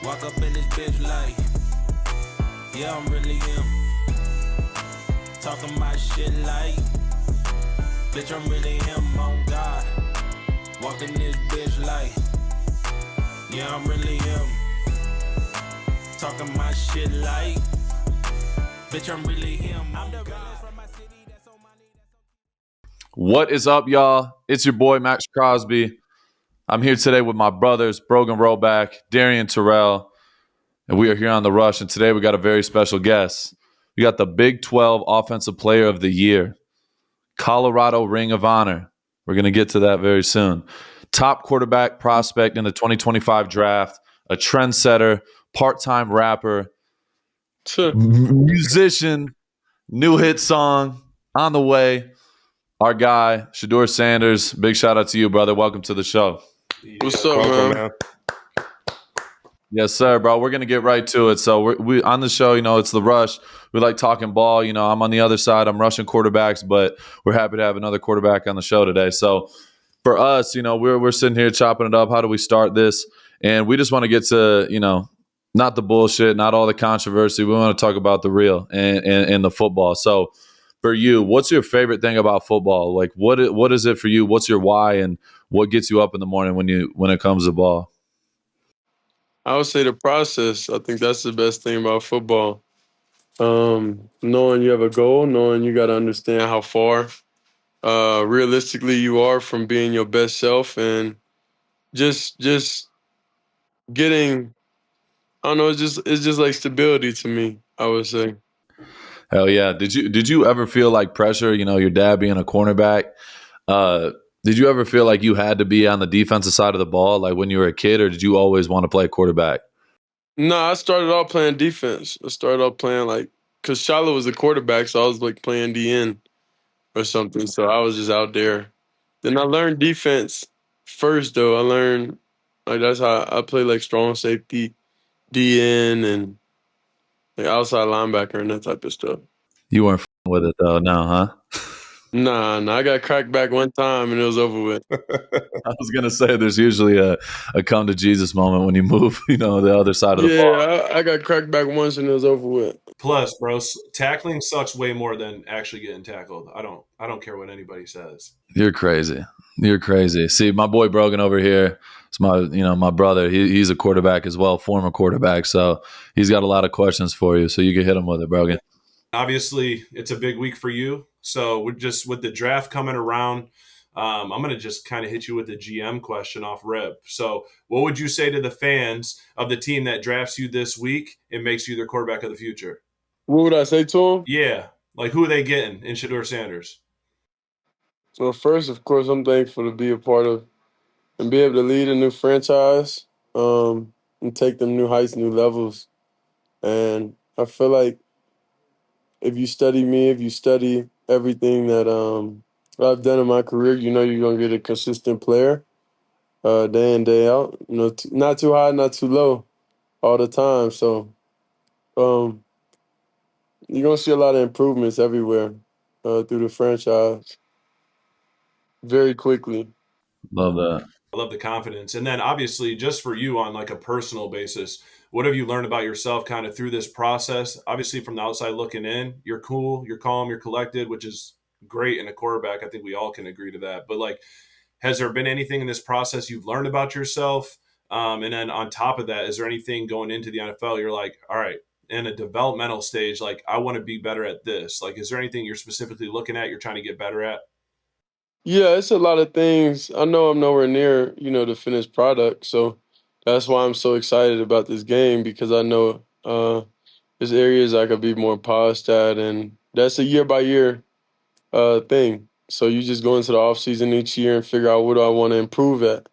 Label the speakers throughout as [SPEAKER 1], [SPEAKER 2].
[SPEAKER 1] Walk up in this bitch like, yeah, I'm really him. Talking my shit like, bitch, I'm really him on God. Walking this bitch like, yeah, I'm really him. Talking my shit like, bitch, I'm really him. I'm the realest from my city. That's on my knee.
[SPEAKER 2] What is up, y'all? It's your boy, Maxx Crosby. I'm here today with my brothers, Brogan Roback, Darian Terrell, and we are here on The Rush. And today we got a very special guest. We got the Big 12 Offensive Player of the Year, Colorado Ring of Honor. We're going to get to that very soon. Top quarterback prospect in the 2025 draft, a trendsetter, part-time rapper, musician, new hit song on the way. Our guy, Shedeur Sanders. Big shout out to you, brother. Welcome to the show.
[SPEAKER 3] What's up, man?
[SPEAKER 2] Yes, sir, bro. We're going to get right to it. So we on the show, it's The Rush. We like talking ball. I'm on the other side. I'm rushing quarterbacks, but we're happy to have another quarterback on the show today. So for us, we're sitting here chopping it up. How do we start this? And we just want to get to, not the bullshit, not all the controversy. We want to talk about the real and the football. So for you, what's your favorite thing about football? Like, what is it for you? What's your why, and what gets you up in the morning when it comes to ball?
[SPEAKER 3] I would say the process. I think that's the best thing about football. Knowing you have a goal, knowing you got to understand how far realistically you are from being your best self, and just getting. I don't know. It's just like stability to me, I would say.
[SPEAKER 2] Hell yeah! Did you ever feel like pressure? Your dad being a cornerback. Did you ever feel like you had to be on the defensive side of the ball, like when you were a kid, or did you always want to play quarterback?
[SPEAKER 3] No, I started off playing defense. I started off playing because Shiloh was the quarterback, so I was like playing DN or something. So I was just out there. Then I learned defense first, though. I learned that's how I play like strong safety, DN, and like outside linebacker and that type of stuff.
[SPEAKER 2] You weren't with it though, no, huh?
[SPEAKER 3] Nah, I got cracked back one time and it was over with.
[SPEAKER 2] I was gonna say there's usually a come to Jesus moment when you move, the other side of the ball.
[SPEAKER 3] Yeah, I got cracked back once and it was over with.
[SPEAKER 4] Plus, bro, tackling sucks way more than actually getting tackled. I don't care what anybody says.
[SPEAKER 2] You're crazy. You're crazy. See, my boy Brogan over here, it's my brother. He's a quarterback as well, former quarterback. So he's got a lot of questions for you. So you can hit him with it, Brogan.
[SPEAKER 4] Obviously, it's a big week for you. So with the draft coming around, I'm going to just kind of hit you with the GM question off rip. So what would you say to the fans of the team that drafts you this week and makes you their quarterback of the future?
[SPEAKER 3] What would I say to them?
[SPEAKER 4] Yeah. Like, who are they getting in Shedeur Sanders?
[SPEAKER 3] Well, first, of course, I'm thankful to be a part of and be able to lead a new franchise and take them new heights, new levels. And I feel like if you study me, if you study everything that I've done in my career, you're going to get a consistent player day in, day out. Not too high, not too low all the time. So you're going to see a lot of improvements everywhere through the franchise very quickly.
[SPEAKER 2] Love that.
[SPEAKER 4] I love the confidence. And then obviously just for you on like a personal basis, what have you learned about yourself kind of through this process? Obviously from the outside looking in, you're cool, you're calm, you're collected, which is great in a quarterback. I think we all can agree to that. But like, has there been anything in this process you've learned about yourself? And then on top of that, is there anything going into the NFL you're like, all right, in a developmental stage, like I want to be better at this? Like, is there anything you're specifically looking at, you're trying to get better at?
[SPEAKER 3] Yeah, it's a lot of things. I know I'm nowhere near, the finished product. So that's why I'm so excited about this game because I know there's areas I could be more polished at. And that's a year by year thing. So you just go into the off season each year and figure out what do I want to improve at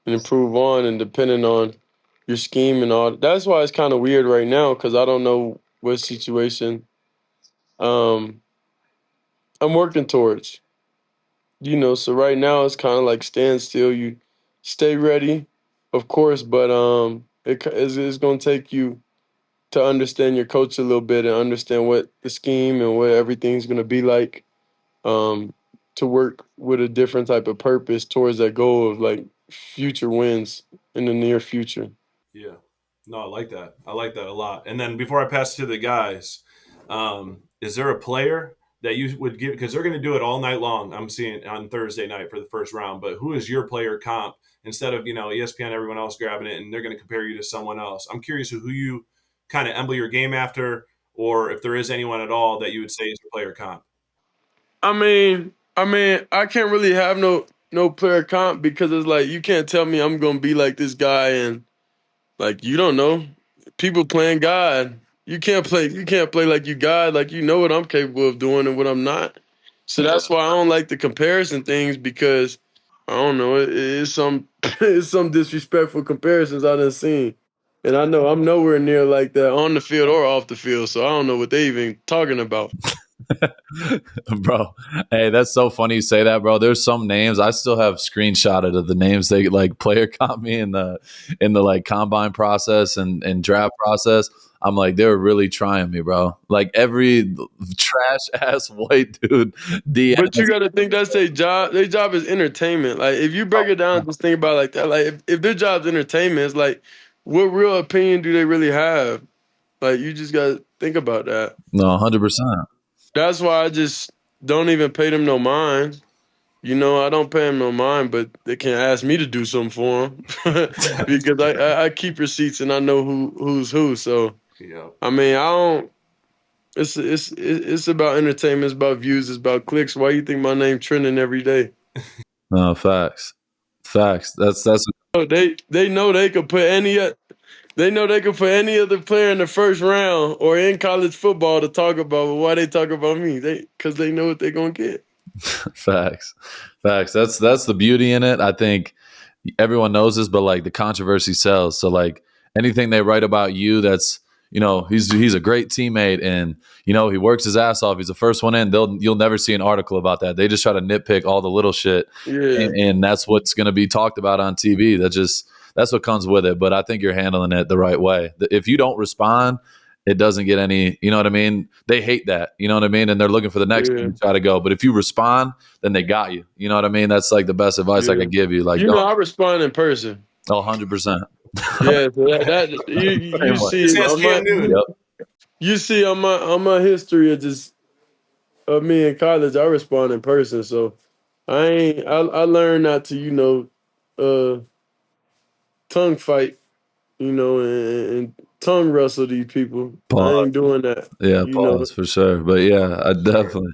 [SPEAKER 3] and improve on. And depending on your scheme and all, that's why it's kind of weird right now because I don't know what situation um, I'm working towards. So right now it's kind of like stand still. You stay ready, of course, but it's going to take you to understand your coach a little bit and understand what the scheme and what everything's going to be like to work with a different type of purpose towards that goal of like future wins in the near future.
[SPEAKER 4] Yeah. No, I like that. I like that a lot. And then before I pass to the guys, is there a player that you would give, because they're going to do it all night long? I'm seeing on Thursday night for the first round, but who is your player comp instead of, ESPN, everyone else grabbing it and they're going to compare you to someone else? I'm curious who you kind of emblem your game after, or if there is anyone at all that you would say is your player comp.
[SPEAKER 3] I can't really have no player comp because it's like you can't tell me I'm gonna be like this guy and like you don't know. People playing God. You can't play like you God, like you know what I'm capable of doing and what I'm not. So that's why I don't like the comparison things because I don't know, it's some it's some disrespectful comparisons I done seen. And I know I'm nowhere near like that on the field or off the field, so I don't know what they even talking about.
[SPEAKER 2] Bro, hey, that's so funny you say that, bro. There's some names I still have screenshotted of the names they like player caught me in the like combine process and draft process. I'm like, they were really trying me, bro. Like every trash ass white dude
[SPEAKER 3] But you
[SPEAKER 2] DNS.
[SPEAKER 3] got to think that's their job. Their job is entertainment. Like if you break it down, just think about it like that. Like if their job's entertainment, it's like, what real opinion do they really have? Like you just got to think about that.
[SPEAKER 2] No, 100%.
[SPEAKER 3] That's why I just don't even pay them no mind. I don't pay them no mind, but they can't ask me to do something for them because I keep receipts and I know who's who. So
[SPEAKER 4] Yeah.
[SPEAKER 3] I don't. It's about entertainment. It's about views. It's about clicks. Why you think my name trending every day?
[SPEAKER 2] No, facts. Facts. That's
[SPEAKER 3] Oh, they know they could put any other player in the first round or in college football to talk about. But why they talk about me? Because they know what they're gonna get.
[SPEAKER 2] facts. Facts. That's the beauty in it. I think everyone knows this, but like the controversy sells. So like anything they write about you, that's he's a great teammate and he works his ass off. He's the first one in. You'll never see an article about that. They just try to nitpick all the little shit,
[SPEAKER 3] Yeah,
[SPEAKER 2] and that's what's going to be talked about on TV. That's what comes with it. But I think you're handling it the right way. If you don't respond, it doesn't get any. You know what I mean? They hate that. You know what I mean? And they're looking for the next
[SPEAKER 3] yeah,
[SPEAKER 2] thing to try to go. But if you respond, then they got you. You know what I mean? That's like the best advice I
[SPEAKER 3] yeah.
[SPEAKER 2] could give you. Like, don't.
[SPEAKER 3] I respond in person.
[SPEAKER 2] Oh, 100%.
[SPEAKER 3] Yeah, so that you
[SPEAKER 2] Same way.
[SPEAKER 3] see
[SPEAKER 4] Just ask
[SPEAKER 3] on
[SPEAKER 4] Cam Newton.
[SPEAKER 2] Yep.
[SPEAKER 3] you see on my history of me in college. I respond in person, so I learned not to uh tongue fight and tongue wrestle these people. I
[SPEAKER 2] Pause.
[SPEAKER 3] ain't doing that.
[SPEAKER 2] Yeah,
[SPEAKER 3] You know,
[SPEAKER 2] pause for sure. But yeah, I definitely.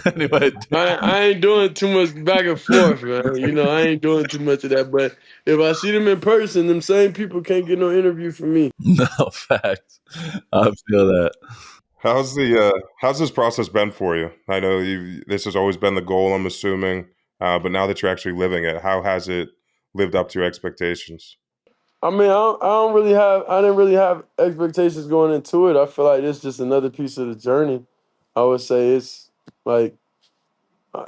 [SPEAKER 2] Anyway,
[SPEAKER 3] I ain't doing too much back and forth, man. I ain't doing too much of that. But if I see them in person, them same people can't get no interview from me.
[SPEAKER 2] no facts. I feel that.
[SPEAKER 5] How's this process been for you? I know this has always been the goal, I'm assuming, but now that you're actually living it, how has it lived up to your expectations?
[SPEAKER 3] I didn't really have expectations going into it. I feel like it's just another piece of the journey. I would say it's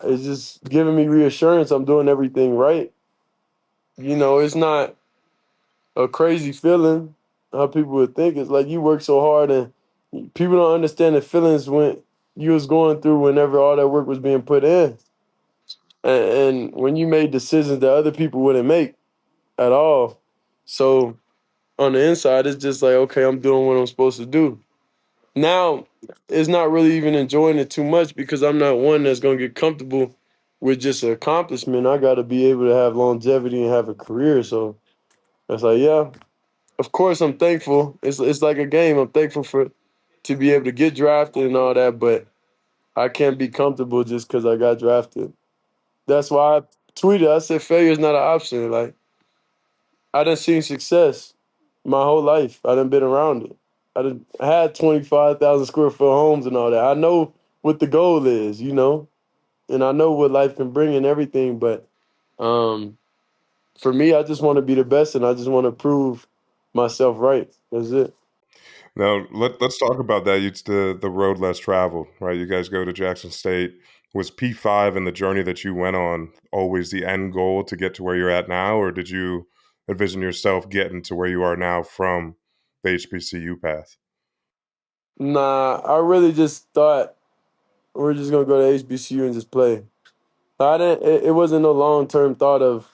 [SPEAKER 3] just giving me reassurance I'm doing everything right. It's not a crazy feeling how people would think. It's like you work so hard and people don't understand the feelings when you was going through whenever all that work was being put in. And when you made decisions that other people wouldn't make at all. So on the inside, it's just like, okay, I'm doing what I'm supposed to do. Now, it's not really even enjoying it too much because I'm not one that's going to get comfortable with just an accomplishment. I got to be able to have longevity and have a career. So it's like, yeah, of course I'm thankful. It's like a game. I'm thankful to be able to get drafted and all that, but I can't be comfortable just because I got drafted. That's why I tweeted. I said failure is not an option. Like I done seen success my whole life. I done been around it. I done had 25,000 square foot homes and all that. I know what the goal is, and I know what life can bring and everything. But um, for me, I just want to be the best, and I just want to prove myself right. That's it.
[SPEAKER 5] Now, let's talk about that. It's the road less traveled, right? You guys go to Jackson State. Was P5 and the journey that you went on always the end goal to get to where you're at now, or did you envision yourself getting to where you are now from the HBCU path?
[SPEAKER 3] Nah, I really just thought we're just gonna go to HBCU and just play. I didn't. It wasn't no long term thought of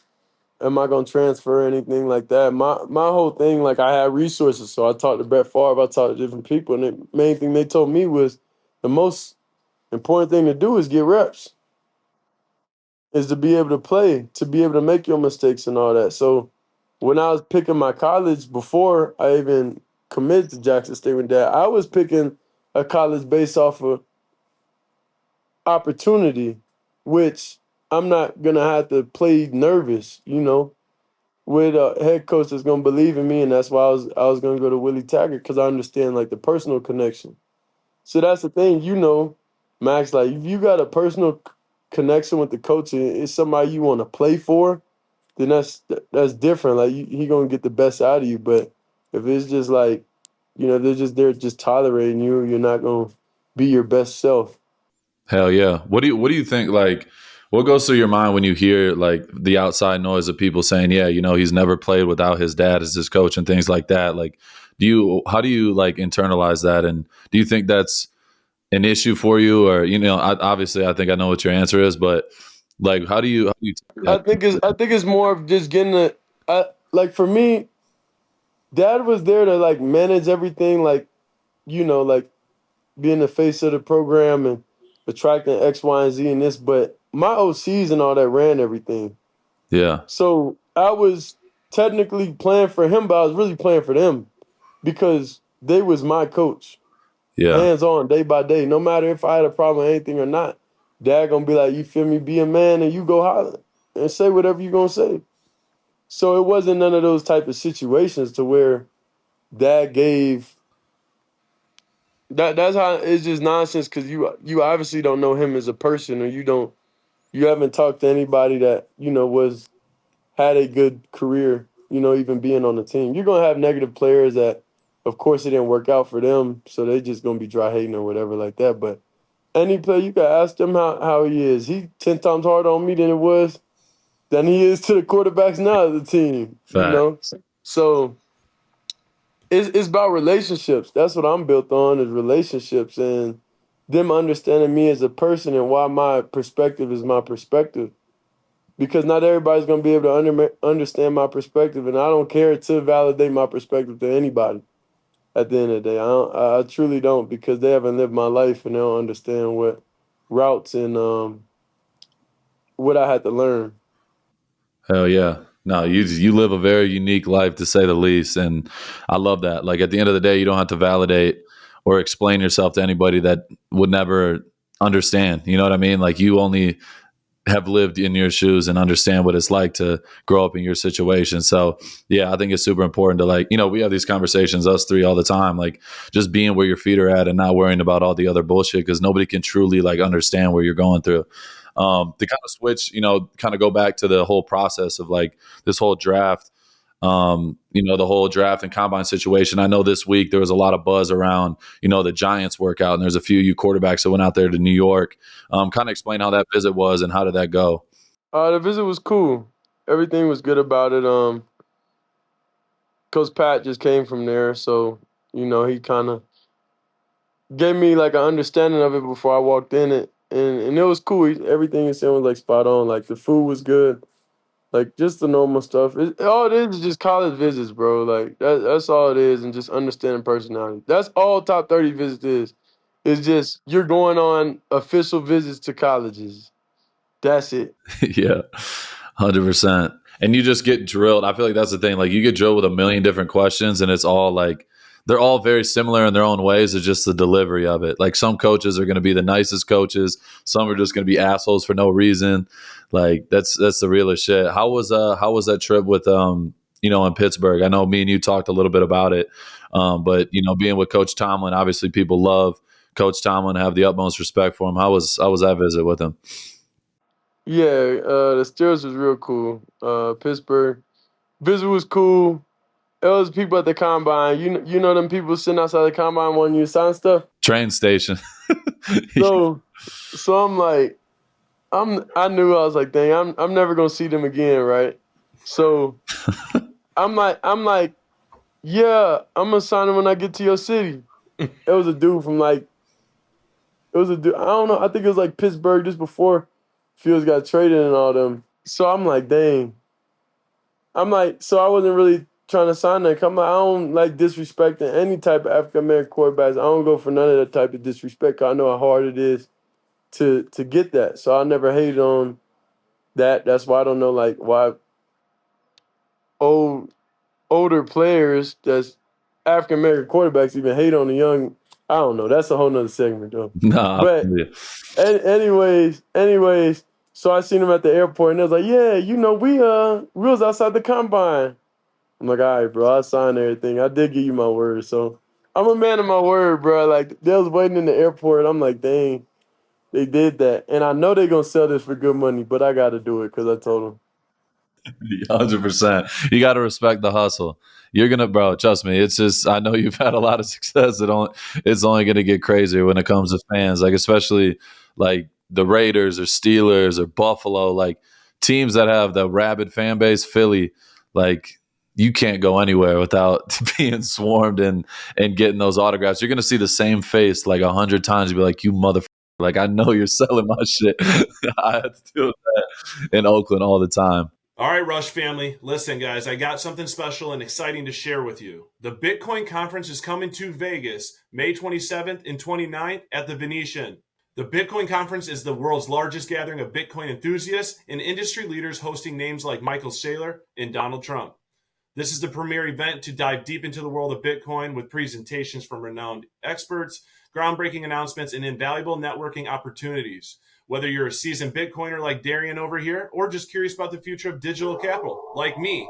[SPEAKER 3] am I gonna transfer or anything like that? My whole thing, like I had resources, so I talked to Brett Favre, I talked to different people, and the main thing they told me was the most important thing to do is get reps, is to be able to play, to be able to make your mistakes and all that. So when I was picking my college before I even committed to Jackson State with that, I was picking a college based off of opportunity, which I'm not gonna have to play nervous, with a head coach that's gonna believe in me, and that's why I was gonna go to Willie Taggart because I understand like the personal connection. So that's the thing, Max. Like if you got a personal connection with the coach and it's somebody you want to play for, then that's different. Like he gonna get the best out of you. But if it's just like, they're just tolerating you, you're not gonna be your best self.
[SPEAKER 2] Hell yeah. What do you think, like, what goes through your mind when you hear like the outside noise of people saying, yeah, he's never played without his dad as his coach and things like that? Like, how do you like internalize that? And do you think that's an issue for you? Or, obviously I think I know what your answer is, but like, how do you take
[SPEAKER 3] I
[SPEAKER 2] that?
[SPEAKER 3] think it's more of just getting like for me, dad was there to like manage everything, like, like being the face of the program and attracting X, Y, and Z and this, but my OCs and all that ran everything.
[SPEAKER 2] Yeah.
[SPEAKER 3] So I was technically playing for him, but I was really playing for them because they was my coach,
[SPEAKER 2] Yeah.
[SPEAKER 3] hands on, day by day. No matter if I had a problem with anything or not, dad gonna be like, you feel me, be a man and you go holler and say whatever you gonna say. So it wasn't none of those type of situations to where dad gave that's how it's just nonsense because you obviously don't know him as a person, or you haven't talked to anybody that had a good career, even being on the team. You're gonna have negative players that, of course, it didn't work out for them, so they just gonna be dry hating or whatever like that. But any player, you can ask them how he is. He 10 times harder on me than he is to the quarterbacks now of the team.
[SPEAKER 2] Fact.
[SPEAKER 3] So it's about relationships. That's what I'm built on, is relationships and them understanding me as a person and why my perspective is my perspective. Because not everybody's going to be able to understand my perspective, and I don't care to validate my perspective to anybody at the end of the day. I truly don't, because they haven't lived my life and they don't understand what routes and what I had to learn.
[SPEAKER 2] Hell yeah. No, you live a very unique life, to say the least, and I love that. Like, at the end of the day, you don't have to validate or explain yourself to anybody that would never understand. You know what I mean? Like, you only have lived in your shoes and understand what it's like to grow up in your situation. So yeah, I think it's super important to, like, we have these conversations, us three, all the time, like just being where your feet are at and not worrying about all the other bullshit, because nobody can truly like understand what you're going through. To kind of switch, kind of go back to the whole process of like this whole draft, the whole draft and combine situation. I know this week there was a lot of buzz around, the Giants workout, and there's a few quarterbacks that went out there to New York. Kind of explain how that visit was and how did that go?
[SPEAKER 3] The visit was cool. Everything was good about it. Coach Pat just came from there, so he kind of gave me like an understanding of it before I walked in it, and it was cool. Everything he said was like spot on. Like the food was good, like just the normal stuff. All it is just college visits, bro. Like that's all it is, and just understanding personality. That's all top 30 visits is. It's just you're going on official visits to colleges. That's it.
[SPEAKER 2] Yeah, 100%. And you just get drilled. I feel like that's the thing. Like, you get drilled with a million different questions, and it's all like, they're all very similar in their own ways. It's just the delivery of it. Like, some coaches are going to be the nicest coaches. Some are just going to be assholes for no reason. Like, that's the realest shit. How was that trip with in Pittsburgh? I know me and you talked a little bit about it. But being with Coach Tomlin, obviously people love Coach Tomlin, have the utmost respect for him. How was that visit with him?
[SPEAKER 3] Yeah, the Steelers was real cool. Pittsburgh visit was cool. It was people at the combine. You know them people sitting outside the combine wanting you to sign stuff.
[SPEAKER 2] Train station.
[SPEAKER 3] So I'm like, I knew, I was like, dang, I'm never gonna see them again, right? So I'm like, yeah, I'm gonna sign them when I get to your city. It was a dude I don't know, I think it was like Pittsburgh just before Fields got traded and all them. So I'm like, dang, I'm like, so I wasn't really trying to sign that. I'm like, I don't like disrespecting any type of African American quarterbacks. I don't go for none of that type of disrespect. 'Cause I know how hard it is to get that. So I never hated on that. That's why I don't know like why older players that's African American quarterbacks even hate on the young. I don't know. That's a whole nother segment though.
[SPEAKER 2] Nah,
[SPEAKER 3] But anyways, so I seen him at the airport and they was like, yeah, we was outside the combine. I'm like, all right, bro, I signed everything. I did give you my word. So I'm a man of my word, bro. Like they was waiting in the airport. I'm like, dang, they did that. And I know they're gonna sell this for good money, but I gotta do it because I told them.
[SPEAKER 2] 100%. You got to respect the hustle. You're gonna, bro. Trust me. It's just I know you've had a lot of success. It's only gonna get crazier when it comes to fans. Like especially like the Raiders or Steelers or Buffalo, like teams that have the rabid fan base. Philly, like you can't go anywhere without being swarmed and getting those autographs. You're gonna see the same face like 100 times. You'll be like, you motherfucker. Like I know you're selling my shit. I have to deal with that in Oakland all the time.
[SPEAKER 4] All right, Rush family. Listen, guys, I got something special and exciting to share with you. The Bitcoin Conference is coming to Vegas May 27th and 29th at the Venetian. The Bitcoin Conference is the world's largest gathering of Bitcoin enthusiasts and industry leaders hosting names like Michael Saylor and Donald Trump. This is the premier event to dive deep into the world of Bitcoin with presentations from renowned experts, groundbreaking announcements, and invaluable networking opportunities. Whether you're a seasoned Bitcoiner like Darian over here, or just curious about the future of digital capital like me.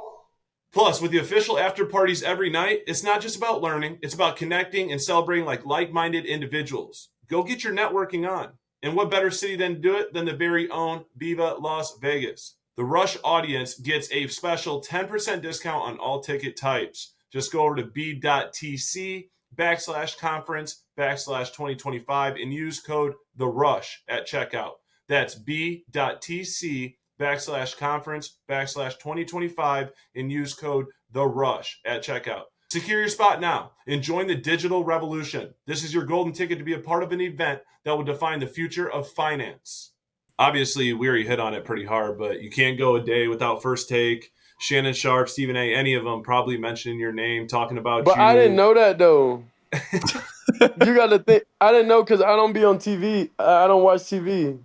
[SPEAKER 4] Plus, with the official after parties every night, it's not just about learning, it's about connecting and celebrating like-minded individuals. Go get your networking on. And what better city than to do it than the very own Viva Las Vegas? The Rush audience gets a special 10% discount on all ticket types. Just go over to b.tc/conference/2025 and use code THERUSH at checkout. That's b.tc/conference/2025 and use code THERUSH at checkout. Secure your spot now and join the digital revolution. This is your golden ticket to be a part of an event that will define the future of finance. Obviously, we already hit on it pretty hard, but you can't go a day without First Take, Shannon Sharp, Stephen A., any of them probably mentioning your name, talking about
[SPEAKER 3] But
[SPEAKER 4] you.
[SPEAKER 3] I didn't know that, though. You got to think. I didn't know because I don't be on TV. I don't watch TV.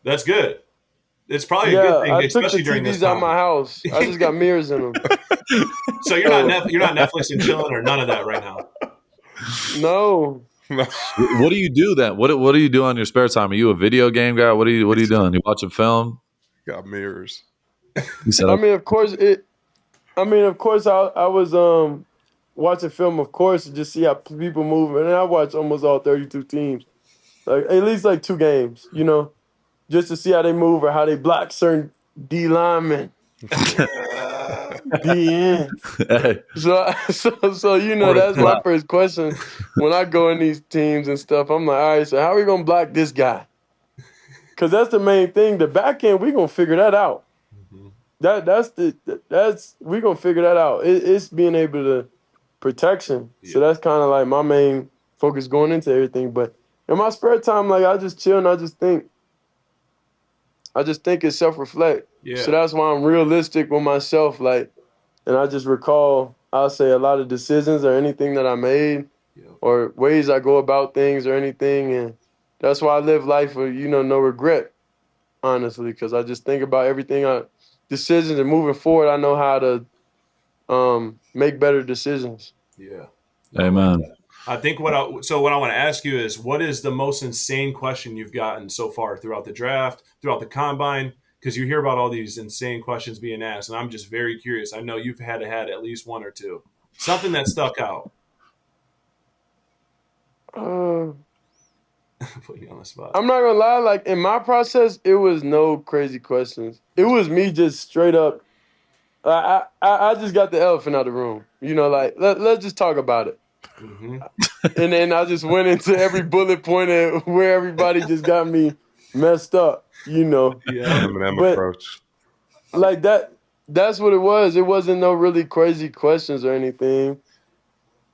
[SPEAKER 4] That's good. It's probably a good thing,
[SPEAKER 3] I took the
[SPEAKER 4] especially during this
[SPEAKER 3] TVs out
[SPEAKER 4] time.
[SPEAKER 3] my house. I just got mirrors in them.
[SPEAKER 4] So you're not Netflix and chilling or none of that right now?
[SPEAKER 3] No.
[SPEAKER 2] What do you do then? What do you do on your spare time? Are you a video game guy? What are you doing? You watching film?
[SPEAKER 5] Got mirrors.
[SPEAKER 3] I mean, of course, I was watching film, of course, to just see how people move. And I watch almost all 32 teams. Like at least like 2 games, just to see how they move or how they block certain D linemen. D
[SPEAKER 2] Hey.
[SPEAKER 3] So that's my first question when I go in these teams and stuff. I'm like, all right, so how are we gonna block this guy? Because that's the main thing. The back end, we gonna figure that out. That's we gonna figure that out. It's being able to protection. Yeah. So that's kind of like my main focus going into everything. But in my spare time, like I just chill and I just think and self-reflect. Yeah. So that's why I'm realistic with myself, like, and I just recall, I'll say a lot of decisions or anything that I made, or ways I go about things or anything, and that's why I live life with no regret, honestly, because I just think about everything, decisions, and moving forward, I know how to make better decisions.
[SPEAKER 4] Yeah.
[SPEAKER 2] Amen.
[SPEAKER 4] I think what I want to ask you is, what is the most insane question you've gotten so far throughout the draft, throughout the combine? Because you hear about all these insane questions being asked, and I'm just very curious. I know you've had at least one or two. Something that stuck out.
[SPEAKER 3] Putting
[SPEAKER 4] you on the spot.
[SPEAKER 3] I'm not gonna lie, like in my process, it was no crazy questions. It was me just straight up. I just got the elephant out of the room. Like let's just talk about it. Mm-hmm. And then I just went into every bullet point and where everybody just got me messed up.
[SPEAKER 4] Yeah.
[SPEAKER 3] But
[SPEAKER 5] approach.
[SPEAKER 3] Like that's what it was. It wasn't no really crazy questions or anything.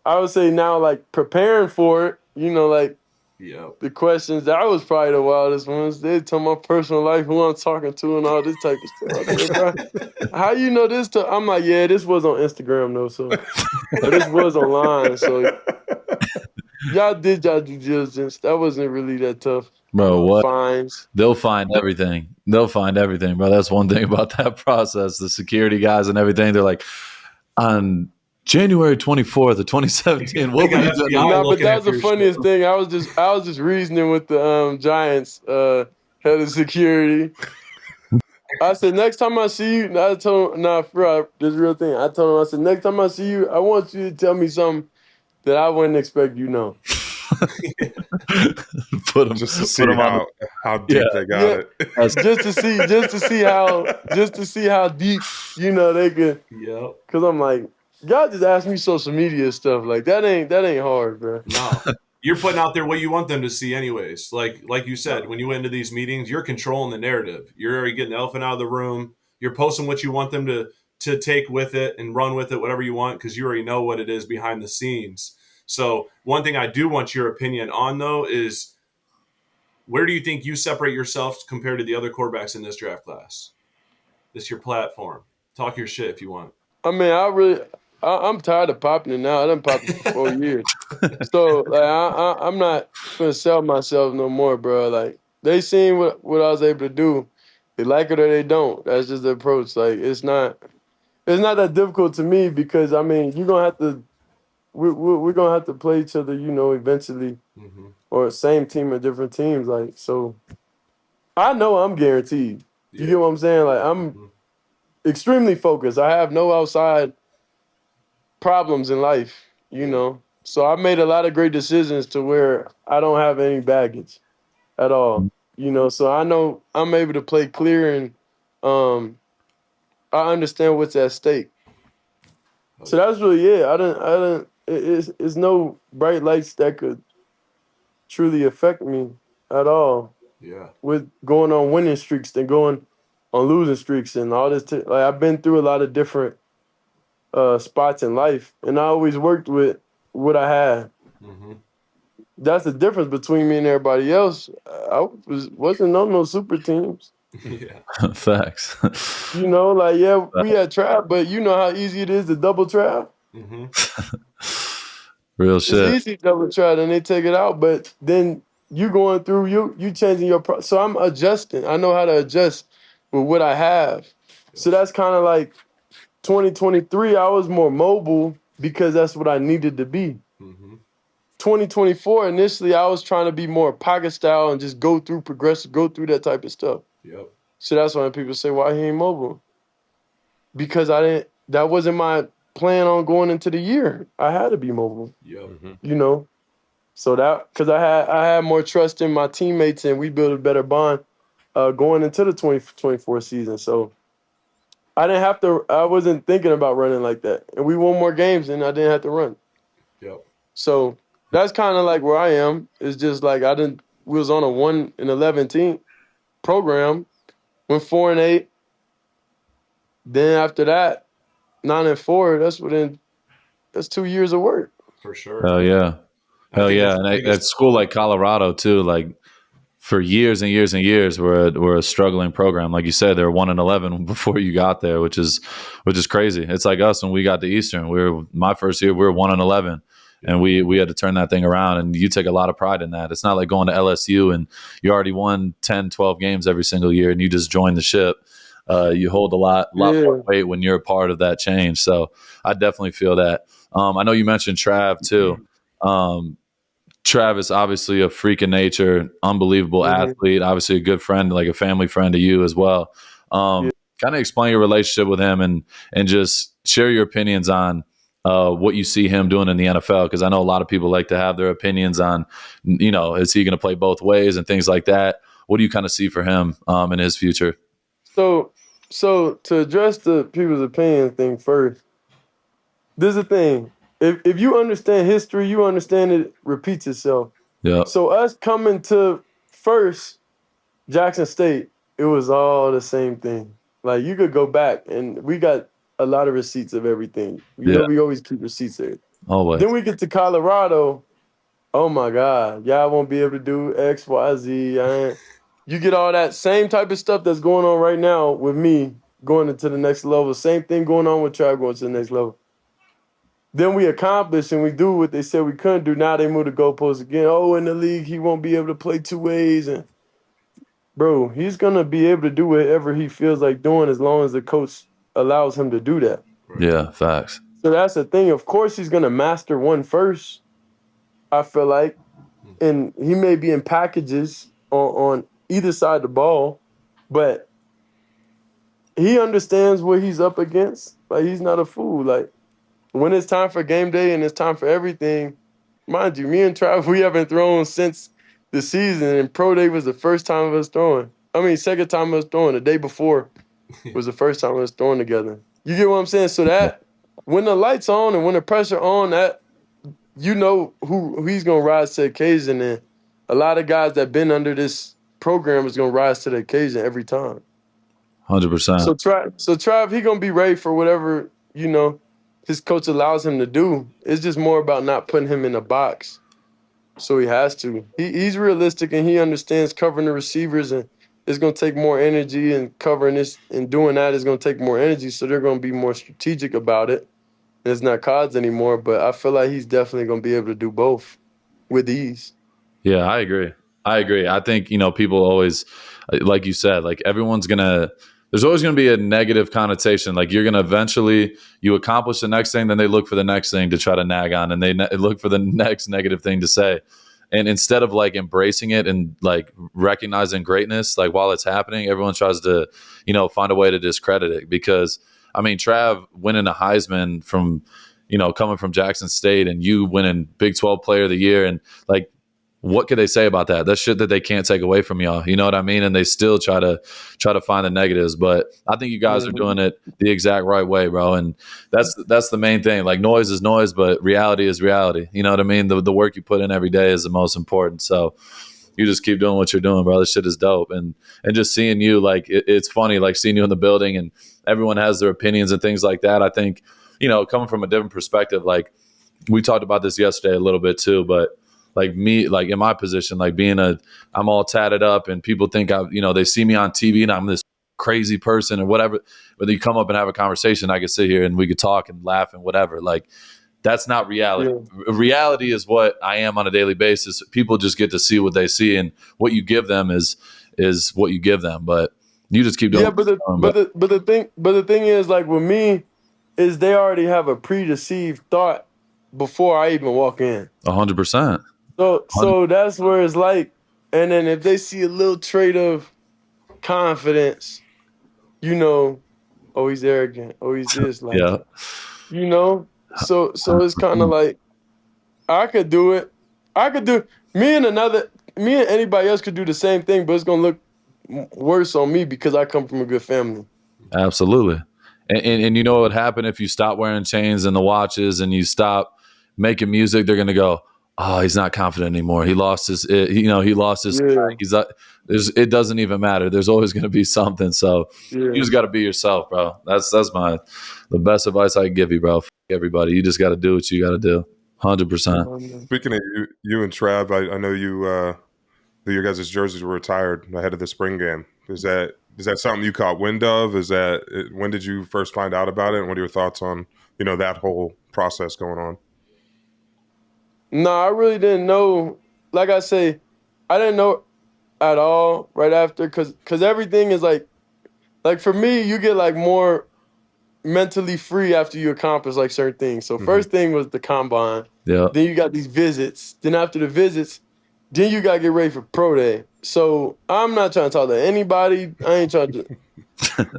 [SPEAKER 3] I would say now, like preparing for it, like
[SPEAKER 4] Yep.
[SPEAKER 3] The questions, that was probably the wildest ones. They told my personal life, who I'm talking to, and all this type of stuff. I said, bro, how you know this? I'm like, yeah, this was on Instagram though, so or this was online, so y'all did y'all due diligence. That wasn't really that tough.
[SPEAKER 2] Bro, what?
[SPEAKER 3] Fines.
[SPEAKER 2] They'll find everything. They'll find everything, bro. That's one thing about that process. The security guys and everything, they're like, on January 24th of 2017, what were you doing?
[SPEAKER 3] No, but that was the funniest thing. I was just reasoning with the Giants head of security. I said, next time I see you, I told him, bro, this is real thing. I told him, I said, next time I see you, I want you to tell me something that I wouldn't expect you know.
[SPEAKER 2] Put them
[SPEAKER 5] just to see how deep they got it.
[SPEAKER 3] just to see how deep, you know, they could.
[SPEAKER 4] Yep.
[SPEAKER 3] Because I'm like, y'all just ask me social media stuff. Like that ain't hard, bro.
[SPEAKER 4] No. You're putting out there what you want them to see anyways. Like you said, when you went into these meetings, you're controlling the narrative. You're already getting the elephant out of the room. You're posting what you want them to take with it and run with it, whatever you want, because you already know what it is behind the scenes. So one thing I do want your opinion on, though, is where do you think you separate yourself compared to the other quarterbacks in this draft class? This is your platform. Talk your shit if you want.
[SPEAKER 3] I mean, I'm tired of popping it now. I done popped it for 4 years. So, like, I'm not going to sell myself no more, bro. Like, they seen what I was able to do. They like it or they don't. That's just the approach. Like, it's not that difficult to me because, I mean, you're going to have to we're going to have to play each other, you know, eventually. Mm-hmm. Or same team or different teams. Like, so I know I'm guaranteed. You get what I'm saying? Like, I'm extremely focused. I have no outside problems in life, you know. So I've made a lot of great decisions to where I don't have any baggage at all, you know. So I know I'm able to play clear and I understand what's at stake. So that's really it. It's no bright lights that could truly affect me at all.
[SPEAKER 4] Yeah.
[SPEAKER 3] With going on winning streaks than going on losing streaks and all this. Like I've been through a lot of different spots in life, and I always worked with what I had. Mm-hmm. That's the difference between me and everybody else. I wasn't on no super teams.
[SPEAKER 4] Yeah.
[SPEAKER 2] Facts.
[SPEAKER 3] You know, like, yeah, we had trap, but you know how easy it is to double trap?
[SPEAKER 4] Mm-hmm.
[SPEAKER 2] Real shit.
[SPEAKER 3] It's easy to double trap, and they take it out, but then you going through, you changing your so I'm adjusting. I know how to adjust with what I have. So that's kind of like 2023, I was more mobile because that's what I needed to be. Mm-hmm. 2024, initially, I was trying to be more pocket style and just go through progressive, go through that type of stuff.
[SPEAKER 4] Yep.
[SPEAKER 3] So that's why people say, why he ain't mobile? Because that wasn't my plan on going into the year. I had to be mobile.
[SPEAKER 4] Yep. Mm-hmm.
[SPEAKER 3] You know? So because I had more trust in my teammates and we built a better bond going into the 2024 season. So I wasn't thinking about running like that. And we won more games and I didn't have to run.
[SPEAKER 4] Yep.
[SPEAKER 3] So that's kind of like where I am. It's just like we was on a 1-11 team program, went 4-8. Then after that, 9-4, that's 2 years of work.
[SPEAKER 4] For sure.
[SPEAKER 2] Hell yeah. Hell yeah. And at school like Colorado too, like for years and years and years, we're a struggling program. Like you said, they were 1-11 before you got there, which is crazy. It's like us when we got to Eastern. My first year, we were 1-11, and we had to turn that thing around. And you take a lot of pride in that. It's not like going to LSU and you already won 10, 12 games every single year, and you just joined the ship. You hold a lot more weight when you're a part of that change. So I definitely feel that. I know you mentioned Trav too. Trav is obviously a freak of nature, unbelievable athlete, obviously a good friend, like a family friend to you as well. Kind of explain your relationship with him and just share your opinions on what you see him doing in the NFL, because I know a lot of people like to have their opinions on, you know, is he going to play both ways and things like that. What do you kind of see for him in his future?
[SPEAKER 3] So to address the people's opinion thing first, this is the thing. If you understand history, you understand it repeats itself.
[SPEAKER 2] Yeah.
[SPEAKER 3] So us coming to first Jackson State, it was all the same thing. Like you could go back and we got a lot of receipts of everything. You know, we always keep receipts there.
[SPEAKER 2] Always.
[SPEAKER 3] Then we get to Colorado, oh my God, y'all won't be able to do X, Y, Z. You get all that same type of stuff that's going on right now with me going into the next level. Same thing going on with Trav going to the next level. Then we accomplish and we do what they said we couldn't do. Now they move the goalposts again. Oh, in the league, he won't be able to play two ways. And bro, he's going to be able to do whatever he feels like doing as long as the coach allows him to do that.
[SPEAKER 2] Yeah, facts.
[SPEAKER 3] So that's the thing. Of course, he's going to master one first, I feel like. And he may be in packages on either side of the ball, but he understands what he's up against. Like, he's not a fool. Like, when it's time for game day and it's time for everything, mind you, me and Trav, we haven't thrown since the season, and pro day was the first time of us throwing. I mean, second time of us throwing. The day before was the first time of us throwing together. You get what I'm saying? So that when the lights on and when the pressure on, that you know who he's gonna rise to the occasion, and a lot of guys that been under this program is gonna rise to the occasion every time.
[SPEAKER 2] 100%.
[SPEAKER 3] So Trav, he gonna be ready for whatever his coach allows him to do. It's just more about not putting him in a box. So he has to. He's realistic and he understands covering the receivers, and it's gonna take more energy, and covering this and doing that is gonna take more energy. So they're gonna be more strategic about it. And it's not cards anymore, but I feel like he's definitely gonna be able to do both with ease.
[SPEAKER 2] Yeah, I agree. I think, people always, like you said, like there's always going to be a negative connotation. Like you're going to eventually, you accomplish the next thing, then they look for the next thing to try to nag on, and they look for the next negative thing to say. And instead of like embracing it and like recognizing greatness, like while it's happening, everyone tries to, find a way to discredit it. Because I mean, Trav winning a Heisman from, coming from Jackson State, and you winning Big 12 Player of the Year, and like, what could they say about that? That's shit that they can't take away from y'all. You know what I mean? And they still try to find the negatives. But I think you guys are doing it the exact right way, bro. And that's the main thing. Like, noise is noise, but reality is reality. You know what I mean? The work you put in every day is the most important. So you just keep doing what you're doing, bro. This shit is dope. And just seeing you, like, it's funny, like seeing you in the building, and everyone has their opinions and things like that. I think, coming from a different perspective, like we talked about this yesterday a little bit too, but like me, like in my position, like I'm all tatted up, and people think they see me on TV and I'm this crazy person or whatever. But you come up and have a conversation, I could sit here and we could talk and laugh and whatever. Like, that's not reality. Yeah. Reality is what I am on a daily basis. People just get to see what they see, and what you give them is what you give them. But you just keep doing.
[SPEAKER 3] Yeah, but the thing is, like with me, is they already have a predeceived thought before I even walk in.
[SPEAKER 2] 100%.
[SPEAKER 3] So that's where it's like, and then if they see a little trait of confidence, oh, he's arrogant, oh, he's this, like,
[SPEAKER 2] yeah.
[SPEAKER 3] So it's kind of like, I could do it. Me and anybody else could do the same thing, but it's gonna look worse on me because I come from a good family.
[SPEAKER 2] Absolutely. And you know what would happen if you stop wearing chains and the watches and you stop making music? They're gonna go, oh, he's not confident anymore. He lost his, he lost his.
[SPEAKER 3] Yeah.
[SPEAKER 2] It doesn't even matter. There's always going to be something. So you just got to be yourself, bro. That's the best advice I can give you, bro. F everybody. You just got to do what you got to do. 100%.
[SPEAKER 5] Speaking of you and Trav, I know your guys' jerseys were retired ahead of the spring game. Is that something you caught wind of? When did you first find out about it? And what are your thoughts on, that whole process going on?
[SPEAKER 3] No, I really didn't know. Like I say, I didn't know at all right after, because everything is like for me, you get like more mentally free after you accomplish like certain things. So first thing was the combine.
[SPEAKER 2] Yeah.
[SPEAKER 3] Then you got these visits. Then after the visits, then you got to get ready for pro day. So I'm not trying to talk to anybody. I ain't trying to